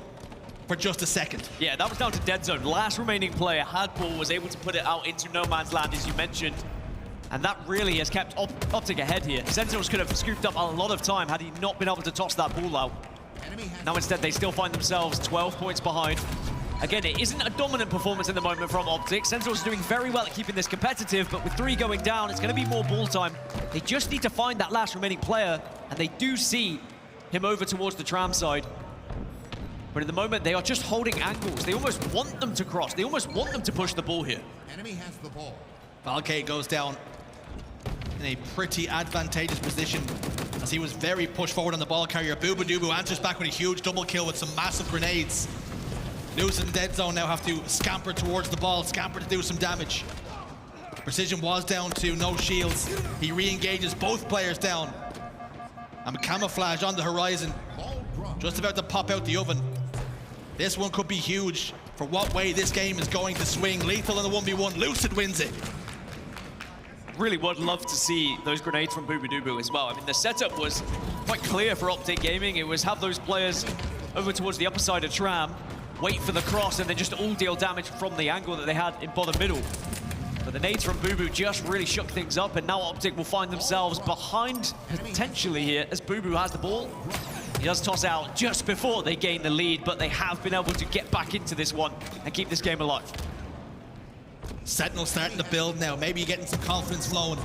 for just a second. Yeah, that was down to Deadzone. Last remaining player, had ball, was able to put it out into no man's land, as you mentioned. And that really has kept Optic ahead here. Sentinels could have scooped up a lot of time had he not been able to toss that ball out. Now instead, they still find themselves 12 points behind. Again, it isn't a dominant performance in the moment from Optic. Sentinels are doing very well at keeping this competitive, but with 3 going down, it's going to be more ball time. They just need to find that last remaining player, and they do see him over towards the tram side. But at the moment, they are just holding angles. They almost want them to cross. They almost want them to push the ball here. Enemy has the ball. Falcated goes down in a pretty advantageous position as he was very pushed forward on the ball carrier. Dubu answers back with a huge double kill with some massive grenades. Lucid and Deadzone now have to scamper towards the ball, scamper to do some damage. Precision was down to no shields. He re-engages both players down. And camouflage on the horizon, just about to pop out the oven. This one could be huge for what way this game is going to swing. LethuL in the 1v1, Lucid wins it. Really would love to see those grenades from bubu as well. I mean, the setup was quite clear for Optic Gaming. It was have those players over towards the upper side of Tram, wait for the cross, and then just all deal damage from the angle that they had in bottom middle. But the nades from bubu just really shook things up, and now Optic will find themselves behind potentially here as bubu has the ball. He does toss out just before they gain the lead, but they have been able to get back into this one and keep this game alive. Sentinel starting to build now, maybe getting some confidence flowing.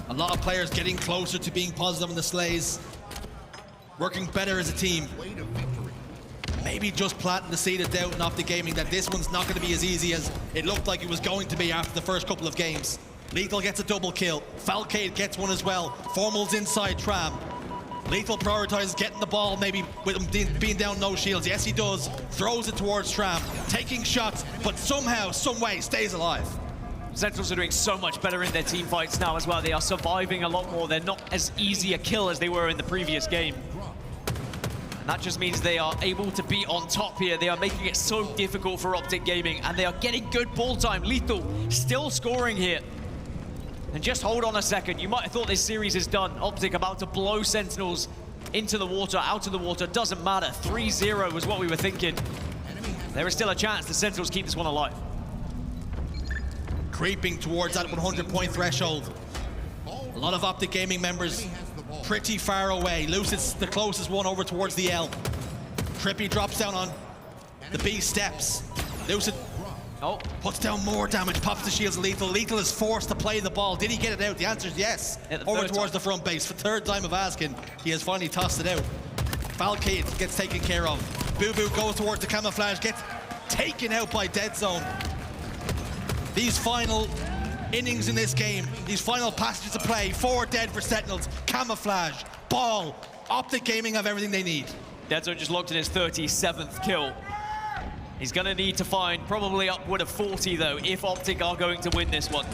A lot of players getting closer to being positive in the sleighs. Working better as a team. Maybe just planting the seed of doubt in Optic Gaming that this one's not going to be as easy as it looked like it was going to be after the first couple of games. LethuL gets a double kill. Falcated gets one as well. Formal's inside Tram. LethuL prioritizes getting the ball, maybe with him being down no shields. Yes, he does. Throws it towards Tram. Taking shots, but somehow, some way, stays alive. Sentinels are doing so much better in their team fights now as well. They are surviving a lot more. They're not as easy a kill as they were in the previous game. And that just means they are able to be on top here. They are making it so difficult for Optic Gaming, and they are getting good ball time. LethuL still scoring here. And just hold on a second. You might have thought this series is done. Optic about to blow Sentinels into the water, out of the water. Doesn't matter. 3-0 was what we were thinking. There is still a chance the Sentinels keep this one alive. Creeping towards that 100-point threshold. A lot of Optic Gaming members pretty far away. Lucid's the closest one over towards the L. TriPPPeY drops down on the B steps. Lucid puts down more damage, pops the shields of LethuL. LethuL is forced to play the ball. Did he get it out? The answer is yes. Over towards the front base. For third time of asking, he has finally tossed it out. Falcated gets taken care of. bubu goes towards the camouflage, gets taken out by Deadzone. These final innings in this game, these final passages of play, 4 dead for Sentinels, camouflage, ball. Optic Gaming have everything they need. Deadzone just locked in his 37th kill. He's going to need to find probably upward of 40, though, if Optic are going to win this one.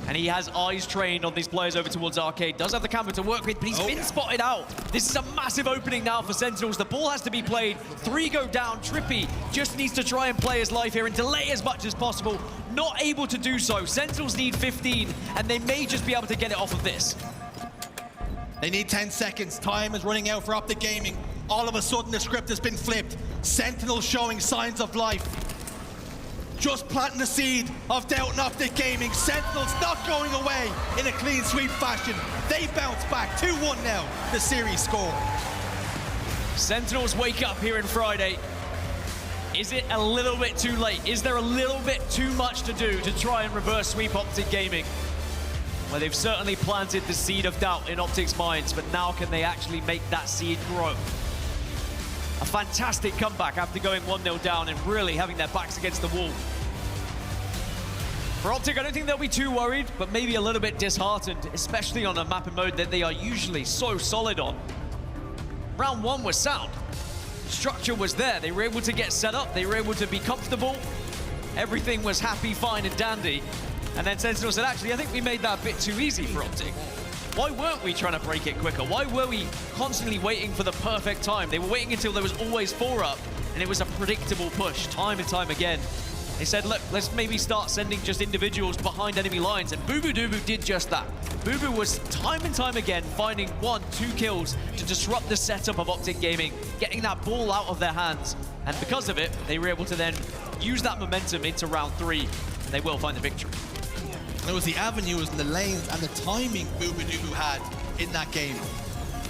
And he has eyes trained on these players over towards Arcade. Does have the camera to work with, but he's been spotted out. This is a massive opening now for Sentinels. The ball has to be played. 3 go down. TriPPPeY just needs to try and play his life here and delay as much as possible. Not able to do so. Sentinels need 15, and they may just be able to get it off of this. They need 10 seconds. Time is running out for Optic Gaming. All of a sudden, the script has been flipped. Sentinels showing signs of life. Just planting the seed of doubt in Optic Gaming. Sentinels not going away in a clean sweep fashion. They bounce back 2-1 now, the series score. Sentinels wake up here on Friday. Is it a little bit too late? Is there a little bit too much to do to try and reverse sweep Optic Gaming? Well, they've certainly planted the seed of doubt in Optic's minds, but now can they actually make that seed grow? A fantastic comeback after going 1-0 down and really having their backs against the wall. For Optic, I don't think they'll be too worried, but maybe a little bit disheartened, especially on a map and mode that they are usually so solid on. Round 1 was sound. Structure was there. They were able to get set up. They were able to be comfortable. Everything was happy, fine, and dandy. And then Sentinel said, actually, I think we made that a bit too easy for Optic. Why weren't we trying to break it quicker? Why were we constantly waiting for the perfect time? They were waiting until there was always 4 up, and it was a predictable push, time and time again. They said, look, let's maybe start sending just individuals behind enemy lines, and bubu dubu did just that. Bubu was time and time again finding 1, 2 kills to disrupt the setup of Optic Gaming, getting that ball out of their hands, and because of it, they were able to then use that momentum into round 3, and they will find the victory. And it was the avenues and the lanes and the timing bubu dubu had in that game.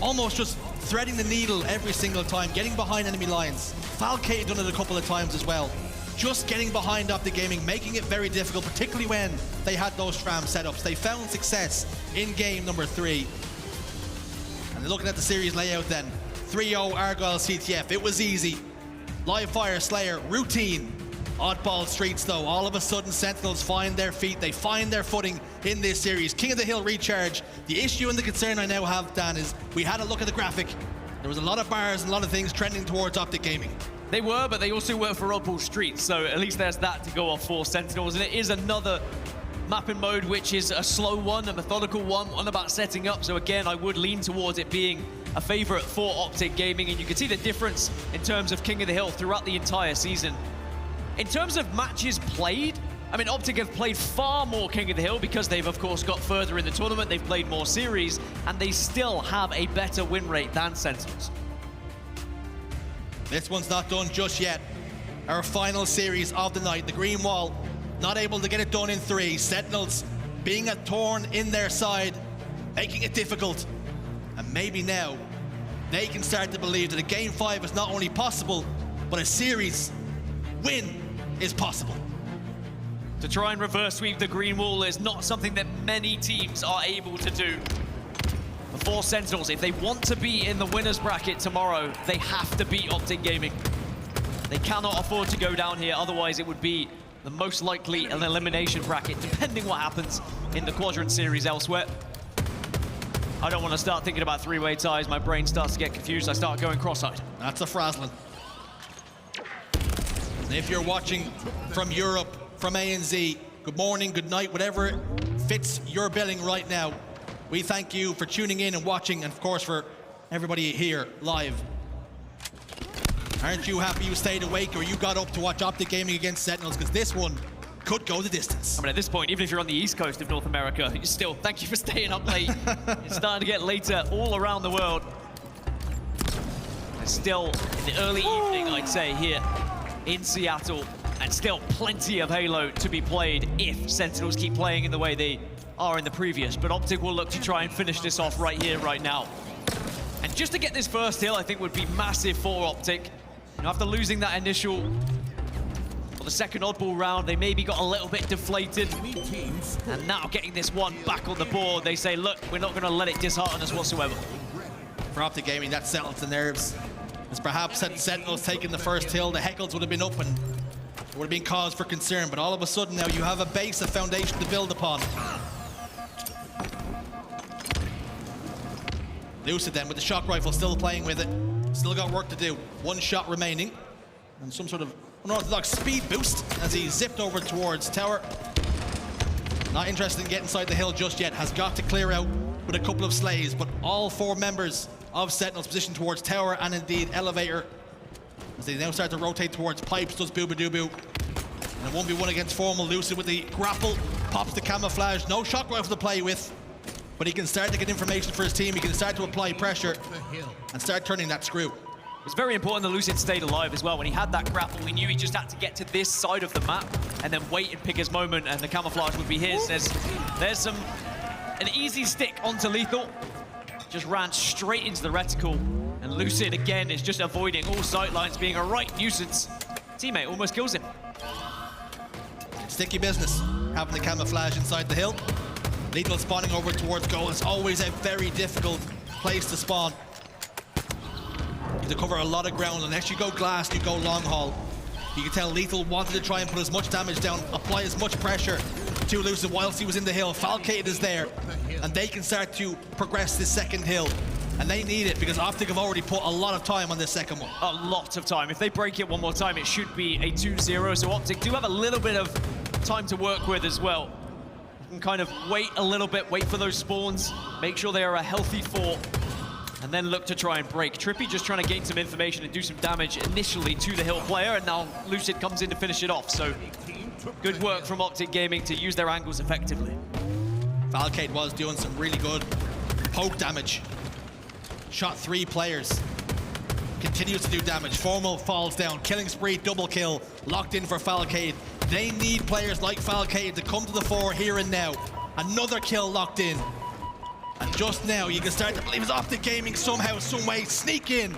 Almost just threading the needle every single time, getting behind enemy lines. Falcated done it a couple of times as well. Just getting behind Optic Gaming, making it very difficult, particularly when they had those tram setups. They found success in game number 3. And looking at the series layout then, 3-0 Argyle CTF, it was easy. Live Fire Slayer, routine. Oddball streets though, all of a sudden Sentinels find their feet, they find their footing in this series. King of the Hill recharge. The issue and the concern I now have, Dan, is we had a look at the graphic. There was a lot of bars and a lot of things trending towards Optic Gaming. They were, but they also were for Oddball Streets, so at least there's that to go off for Sentinels, and it is another map and mode which is a slow one, a methodical one about setting up, so again, I would lean towards it being a favorite for Optic Gaming, and you can see the difference in terms of King of the Hill throughout the entire season. In terms of matches played, I mean, Optic have played far more King of the Hill because they've, of course, got further in the tournament, they've played more series, and they still have a better win rate than Sentinels. This one's not done just yet. Our final series of the night, the Green Wall, not able to get it done in 3. Sentinels being a thorn in their side, making it difficult. And maybe now, they can start to believe that a Game 5 is not only possible, but a series win is possible. To try and reverse sweep the Green Wall is not something that many teams are able to do. For Sentinels, if they want to be in the winner's bracket tomorrow, they have to beat Optic Gaming. They cannot afford to go down here, otherwise it would be the most likely an elimination bracket, depending what happens in the Quadrant Series elsewhere. I don't want to start thinking about 3-way ties. My brain starts to get confused. I start going cross-eyed. That's a frazzling. If you're watching from Europe, from ANZ, good morning, good night, whatever fits your billing right now. We thank you for tuning in and watching, and of course for everybody here live. Aren't you happy you stayed awake or you got up to watch Optic Gaming against Sentinels? Because this one could go the distance. I mean, at this point, even if you're on the east coast of North America, you still, thank you for staying up late. It's starting to get later all around the world. It's still in the early evening, I'd say, here in Seattle, and still plenty of Halo to be played if Sentinels keep playing in the way they are in the previous, but Optic will look to try and finish this off right here, right now. And just to get this first hill, I think would be massive for Optic. You know, after losing that initial, or the second oddball round, they maybe got a little bit deflated. And now getting this one back on the board, they say, look, we're not gonna let it dishearten us whatsoever. For Optic Gaming, that settles the nerves. As perhaps had Sentinels taken the first hill, the heckles would have been up and it would have been cause for concern, but all of a sudden now you have a base, a foundation to build upon. Lucid then with the shock rifle, still playing with it. Still got work to do. 1 shot remaining. And some sort of unorthodox speed boost as he zipped over towards tower. Not interested in getting inside the hill just yet. Has got to clear out with a couple of slays, but all 4 members of Sentinels positioned towards tower and indeed elevator. As they now start to rotate towards pipes, does bubu dubu. And a 1v1 against Formal. Lucid with the grapple, pops the camouflage. No shock rifle to play with, but he can start to get information for his team. He can start to apply pressure and start turning that screw. It's very important that Lucid stayed alive as well. When he had that grapple, we knew he just had to get to this side of the map and then wait and pick his moment, and the camouflage would be his. There's an easy stick onto LethuL. Just ran straight into the reticle, and Lucid again is just avoiding all sight lines, being a right nuisance. Teammate almost kills him. Sticky business, having the camouflage inside the hill. LethuL spawning over towards goal. It's always a very difficult place to spawn. You have to cover a lot of ground. Unless you go glass, you go long haul. You can tell LethuL wanted to try and put as much damage down, apply as much pressure to Lucid whilst he was in the hill. Falcated is there, and they can start to progress this second hill. And they need it because Optic have already put a lot of time on this second one. A lot of time. If they break it one more time, it should be a 2-0. So Optic do have a little bit of time to work with as well. You can kind of wait a little bit, wait for those spawns, make sure they are a healthy 4, and then look to try and break. TriPPPeY just trying to gain some information and do some damage initially to the hill player, and now Lucid comes in to finish it off. So good work from Optic Gaming to use their angles effectively. Falcated was doing some really good poke damage. Shot 3 players. Continues to do damage. Formal falls down. Killing spree, double kill. Locked in for Falcated. They need players like Falcated to come to the fore here and now. Another kill locked in. And just now, you can start to believe it's Optic Gaming somehow, some way, sneak in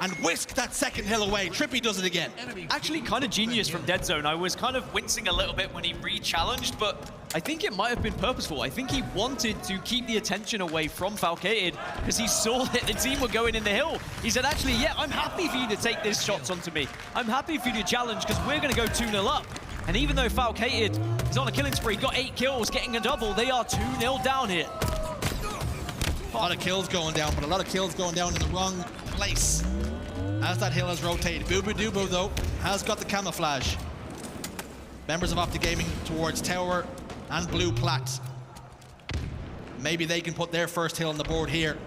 and whisk that second hill away. TriPPPeY does it again. Actually, kind of genius from Deadzone. I was kind of wincing a little bit when he re-challenged, but I think it might have been purposeful. I think he wanted to keep the attention away from Falcated because he saw that the team were going in the hill. He said, actually, yeah, I'm happy for you to take these shots onto me. I'm happy for you to challenge because we're going to go 2-0 up. And even though Falcated is on a killing spree, got 8 kills, getting a double, they are 2-0 down here. A lot of kills going down, but a lot of kills going down in the wrong place as that hill has rotated. Bubu dubu, though, has got the camouflage. Members of Optic Gaming towards tower and blue plat. Maybe they can put their first hill on the board here.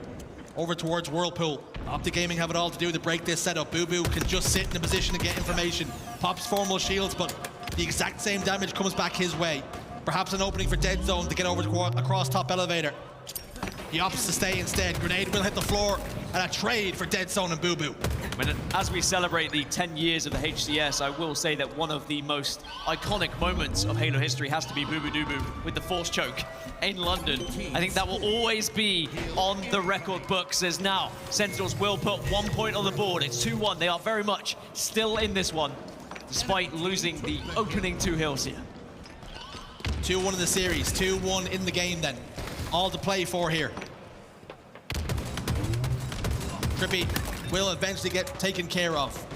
Over towards Whirlpool. Optic Gaming have it all to do to break this setup. Bubu can just sit in a position to get information. Pops Formal shields, but the exact same damage comes back his way. Perhaps an opening for Deadzone to get over across top elevator. He opts to stay instead. Grenade will hit the floor, and a trade for Deadzone and bubu. As we celebrate the 10 years of the HCS, I will say that one of the most iconic moments of Halo history has to be bubu dubu with the force choke in London. I think that will always be on the record books, as now Sentinels will put 1 point on the board. It's 2-1. They are very much still in this one, despite losing the opening 2 hills here. 2-1 in the series, 2-1 in the game then. All to play for here. TriPPPeY will eventually get taken care of.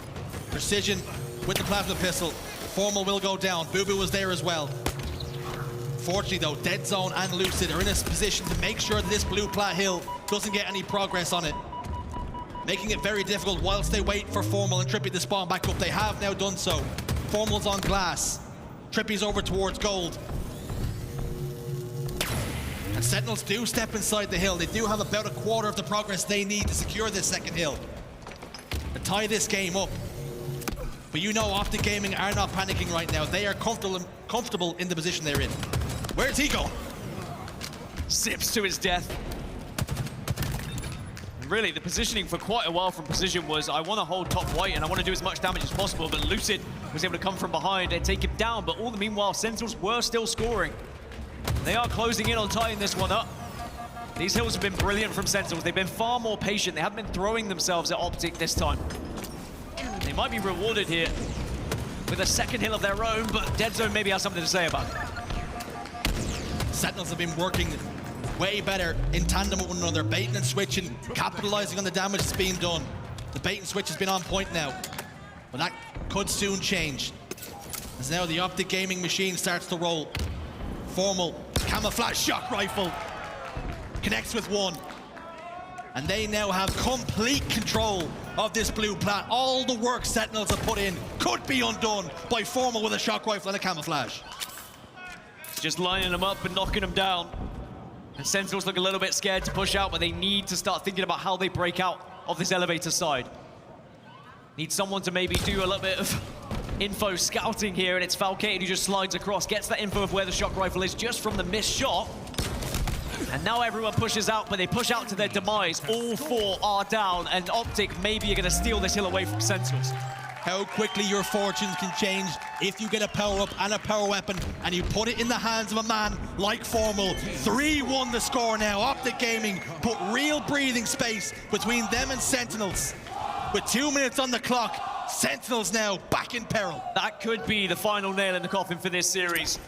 Precision with the plasma pistol. Formal will go down. Bubu was there as well. Fortunately though, Deadzone and Lucid are in a position to make sure that this blue plat hill doesn't get any progress on it. Making it very difficult whilst they wait for Formal and TriPPPeY to spawn back up. They have now done so. Formal's on glass. TriPPPeY's over towards gold. And Sentinels do step inside the hill. They do have about a quarter of the progress they need to secure this second hill. To tie this game up. But you know Optic Gaming are not panicking right now. They are comfortable in the position they're in. Where's he going? Zips to his death. Really, the positioning for quite a while from Precision was, I want to hold top white and I want to do as much damage as possible, but Lucid was able to come from behind and take him down, but all the meanwhile, Sentinels were still scoring. They are closing in on tying this one up. These hills have been brilliant from Sentinels. They've been far more patient. They haven't been throwing themselves at Optic this time. They might be rewarded here with a second hill of their own, but Deadzone maybe has something to say about it. Sentinels have been working way better in tandem with one another, baiting and switching, capitalizing on the damage that's being done. The bait and switch has been on point now, but that could soon change. As now the Optic Gaming machine starts to roll. Formal camouflage shock rifle connects with one, and they now have complete control of this blue plat. All the work Sentinels have put in could be undone by Formal with a shock rifle and a camouflage. just lining them up and knocking them down. And Sentinels look a little bit scared to push out, but they need to start thinking about how they break out of this elevator side. Need someone to maybe do a little bit of info scouting here, and it's Falcated who just slides across, gets that info of where the shock rifle is just from the missed shot. And now everyone pushes out, but they push out to their demise. All four are down, and Optic maybe are going to steal this hill away from Sentinels. How quickly your fortunes can change if you get a power-up and a power weapon and you put it in the hands of a man like Formal. 3-1 the score now. Optic Gaming put real breathing space between them and Sentinels. With 2 minutes on the clock, Sentinels now back in peril. That could be the final nail in the coffin for this series.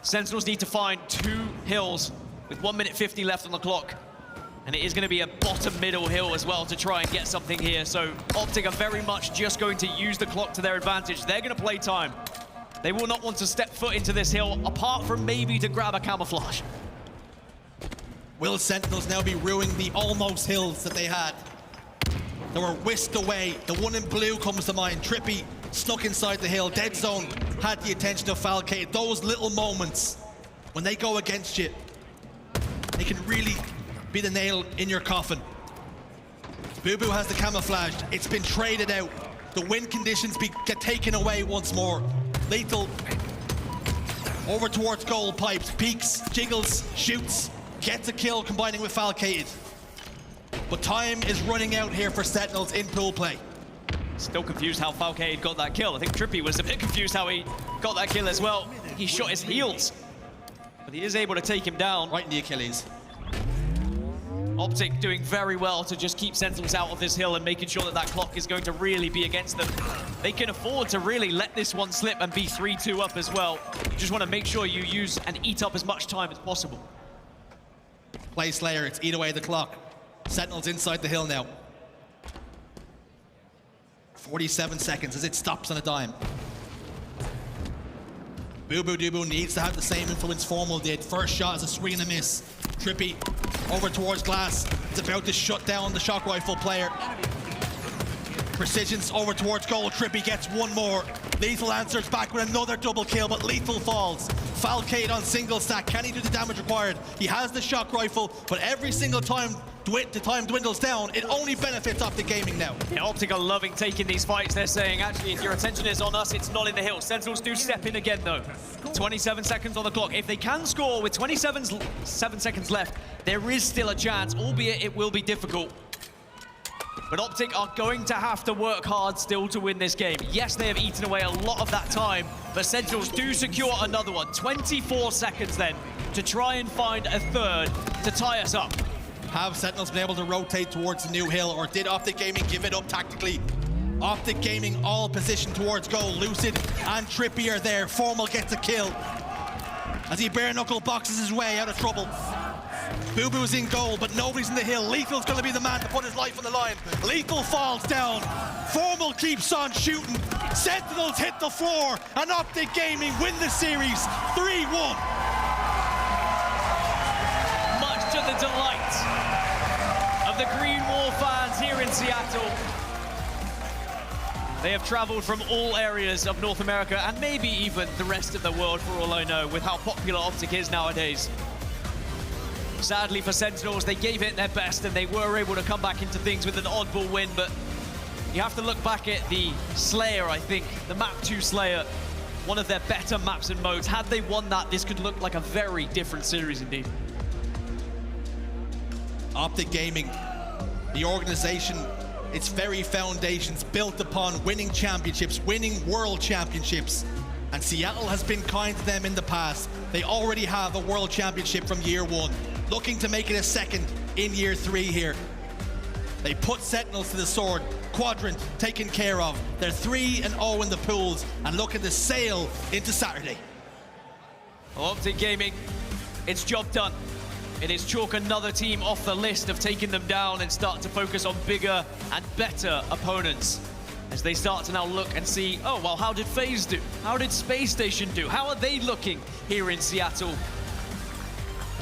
Sentinels need to find 2 hills with 1 minute 50 left on the clock. And it is going to be a bottom middle hill as well to try and get something here. So Optic are very much just going to use the clock to their advantage. They're going to play time. They will not want to step foot into this hill, apart from maybe to grab a camouflage. Will Sentinels now be ruining the almost hills that they had? They were whisked away. The one in blue comes to mind. TriPPPeY snuck inside the hill. Deadzone had the attention of Falcated. Those little moments, when they go against you, they can really be the nail in your coffin. Bubu has the camouflage. It's been traded out. The wind conditions get taken away once more. LethuL over towards goal pipes, peeks, jiggles, shoots, gets a kill combining with Falcated. But time is running out here for Sentinels in pool play. Still confused how Falcated got that kill. I think TriPPPeY was a bit confused how he got that kill as well. He shot his heels, but he is able to take him down. Right in the Achilles. Optic doing very well to just keep Sentinels out of this hill and making sure that that clock is going to really be against them. They can afford to really let this one slip and be 3-2 up as well. You just want to make sure you use and eat up as much time as possible. Play Slayer, it's eat away the clock. Sentinels inside the hill now. 47 seconds as it stops on a dime. Bubu Dubu needs to have the same influence Formal did. First shot is a swing and a miss. TriPPPeY over towards glass. It's about to shut down the shock rifle player. Precision's over towards goal. TriPPPeY gets one more. LethuL answers back with another double kill, but LethuL falls. Falcated on single stack. Can he do the damage required? He has the shock rifle, but every single time the time dwindles down, it only benefits Optic Gaming now. Yeah, Optic are loving taking these fights. They're saying, actually, if your attention is on us, it's not in the hill. Sentinels do step in again, though. 27 seconds on the clock. If they can score with 7 seconds left, there is still a chance, albeit it will be difficult. But Optic are going to have to work hard still to win this game. Yes, they have eaten away a lot of that time, but Sentinels do secure another one. 24 seconds then to try and find a third to tie us up. Have Sentinels been able to rotate towards the new hill, or did Optic Gaming give it up tactically? Optic Gaming all positioned towards goal. Lucid and TriPPPeY are there. Formal gets a kill as he bare knuckle boxes his way out of trouble. Bubu's in goal, but nobody's in the hill. LethuL's going to be the man to put his life on the line. LethuL falls down. Formal keeps on shooting. Sentinels hit the floor, and Optic Gaming win the series 3-1. Much to the delight of the Green Wall fans here in Seattle. They have traveled from all areas of North America and maybe even the rest of the world, for all I know, with how popular Optic is nowadays. Sadly for Sentinels, they gave it their best and they were able to come back into things with an oddball win, but you have to look back at the Slayer, I think, the Map 2 Slayer, one of their better maps and modes. Had they won that, this could look like a very different series indeed. Optic Gaming, the organization, its very foundations built upon winning championships, winning world championships. And Seattle has been kind to them in the past. They already have a world championship from year 1, looking to make it a second in year 3 here. They put Sentinels to the sword, quadrant taken care of. They're 3-0 in the pools and looking to sail into Saturday. Optic Gaming, it's job done. It is chalk another team off the list of taking them down and start to focus on bigger and better opponents. As they start to now look and see, oh, well, how did FaZe do? How did Space Station do? How are they looking here in Seattle?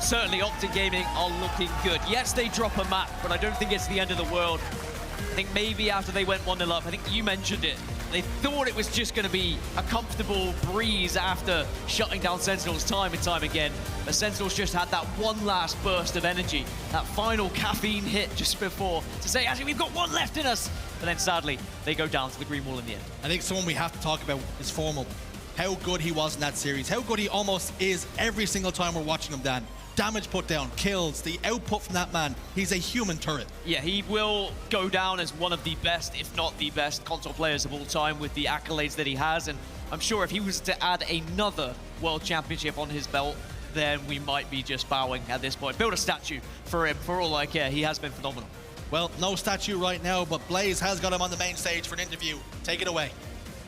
Certainly Optic Gaming are looking good. Yes, they drop a map, but I don't think it's the end of the world. I think maybe after they went 1-0 up, I think you mentioned it, They thought it was just going to be a comfortable breeze after shutting down Sentinels time and time again. But Sentinels just had that one last burst of energy, that final caffeine hit just before to say, actually, we've got one left in us. But then sadly, they go down to the green wall in the end. I think someone we have to talk about is Formal. How good he was in that series. How good he almost is every single time we're watching him, Dan. Damage put down, kills, the output from that man. He's a human turret. Yeah, he will go down as one of the best, if not the best, console players of all time with the accolades that he has. And I'm sure if he was to add another World Championship on his belt, then we might be just bowing at this point. Build a statue for him, for all I care. He has been phenomenal. Well, no statue right now, but Blaze has got him on the main stage for an interview. Take it away.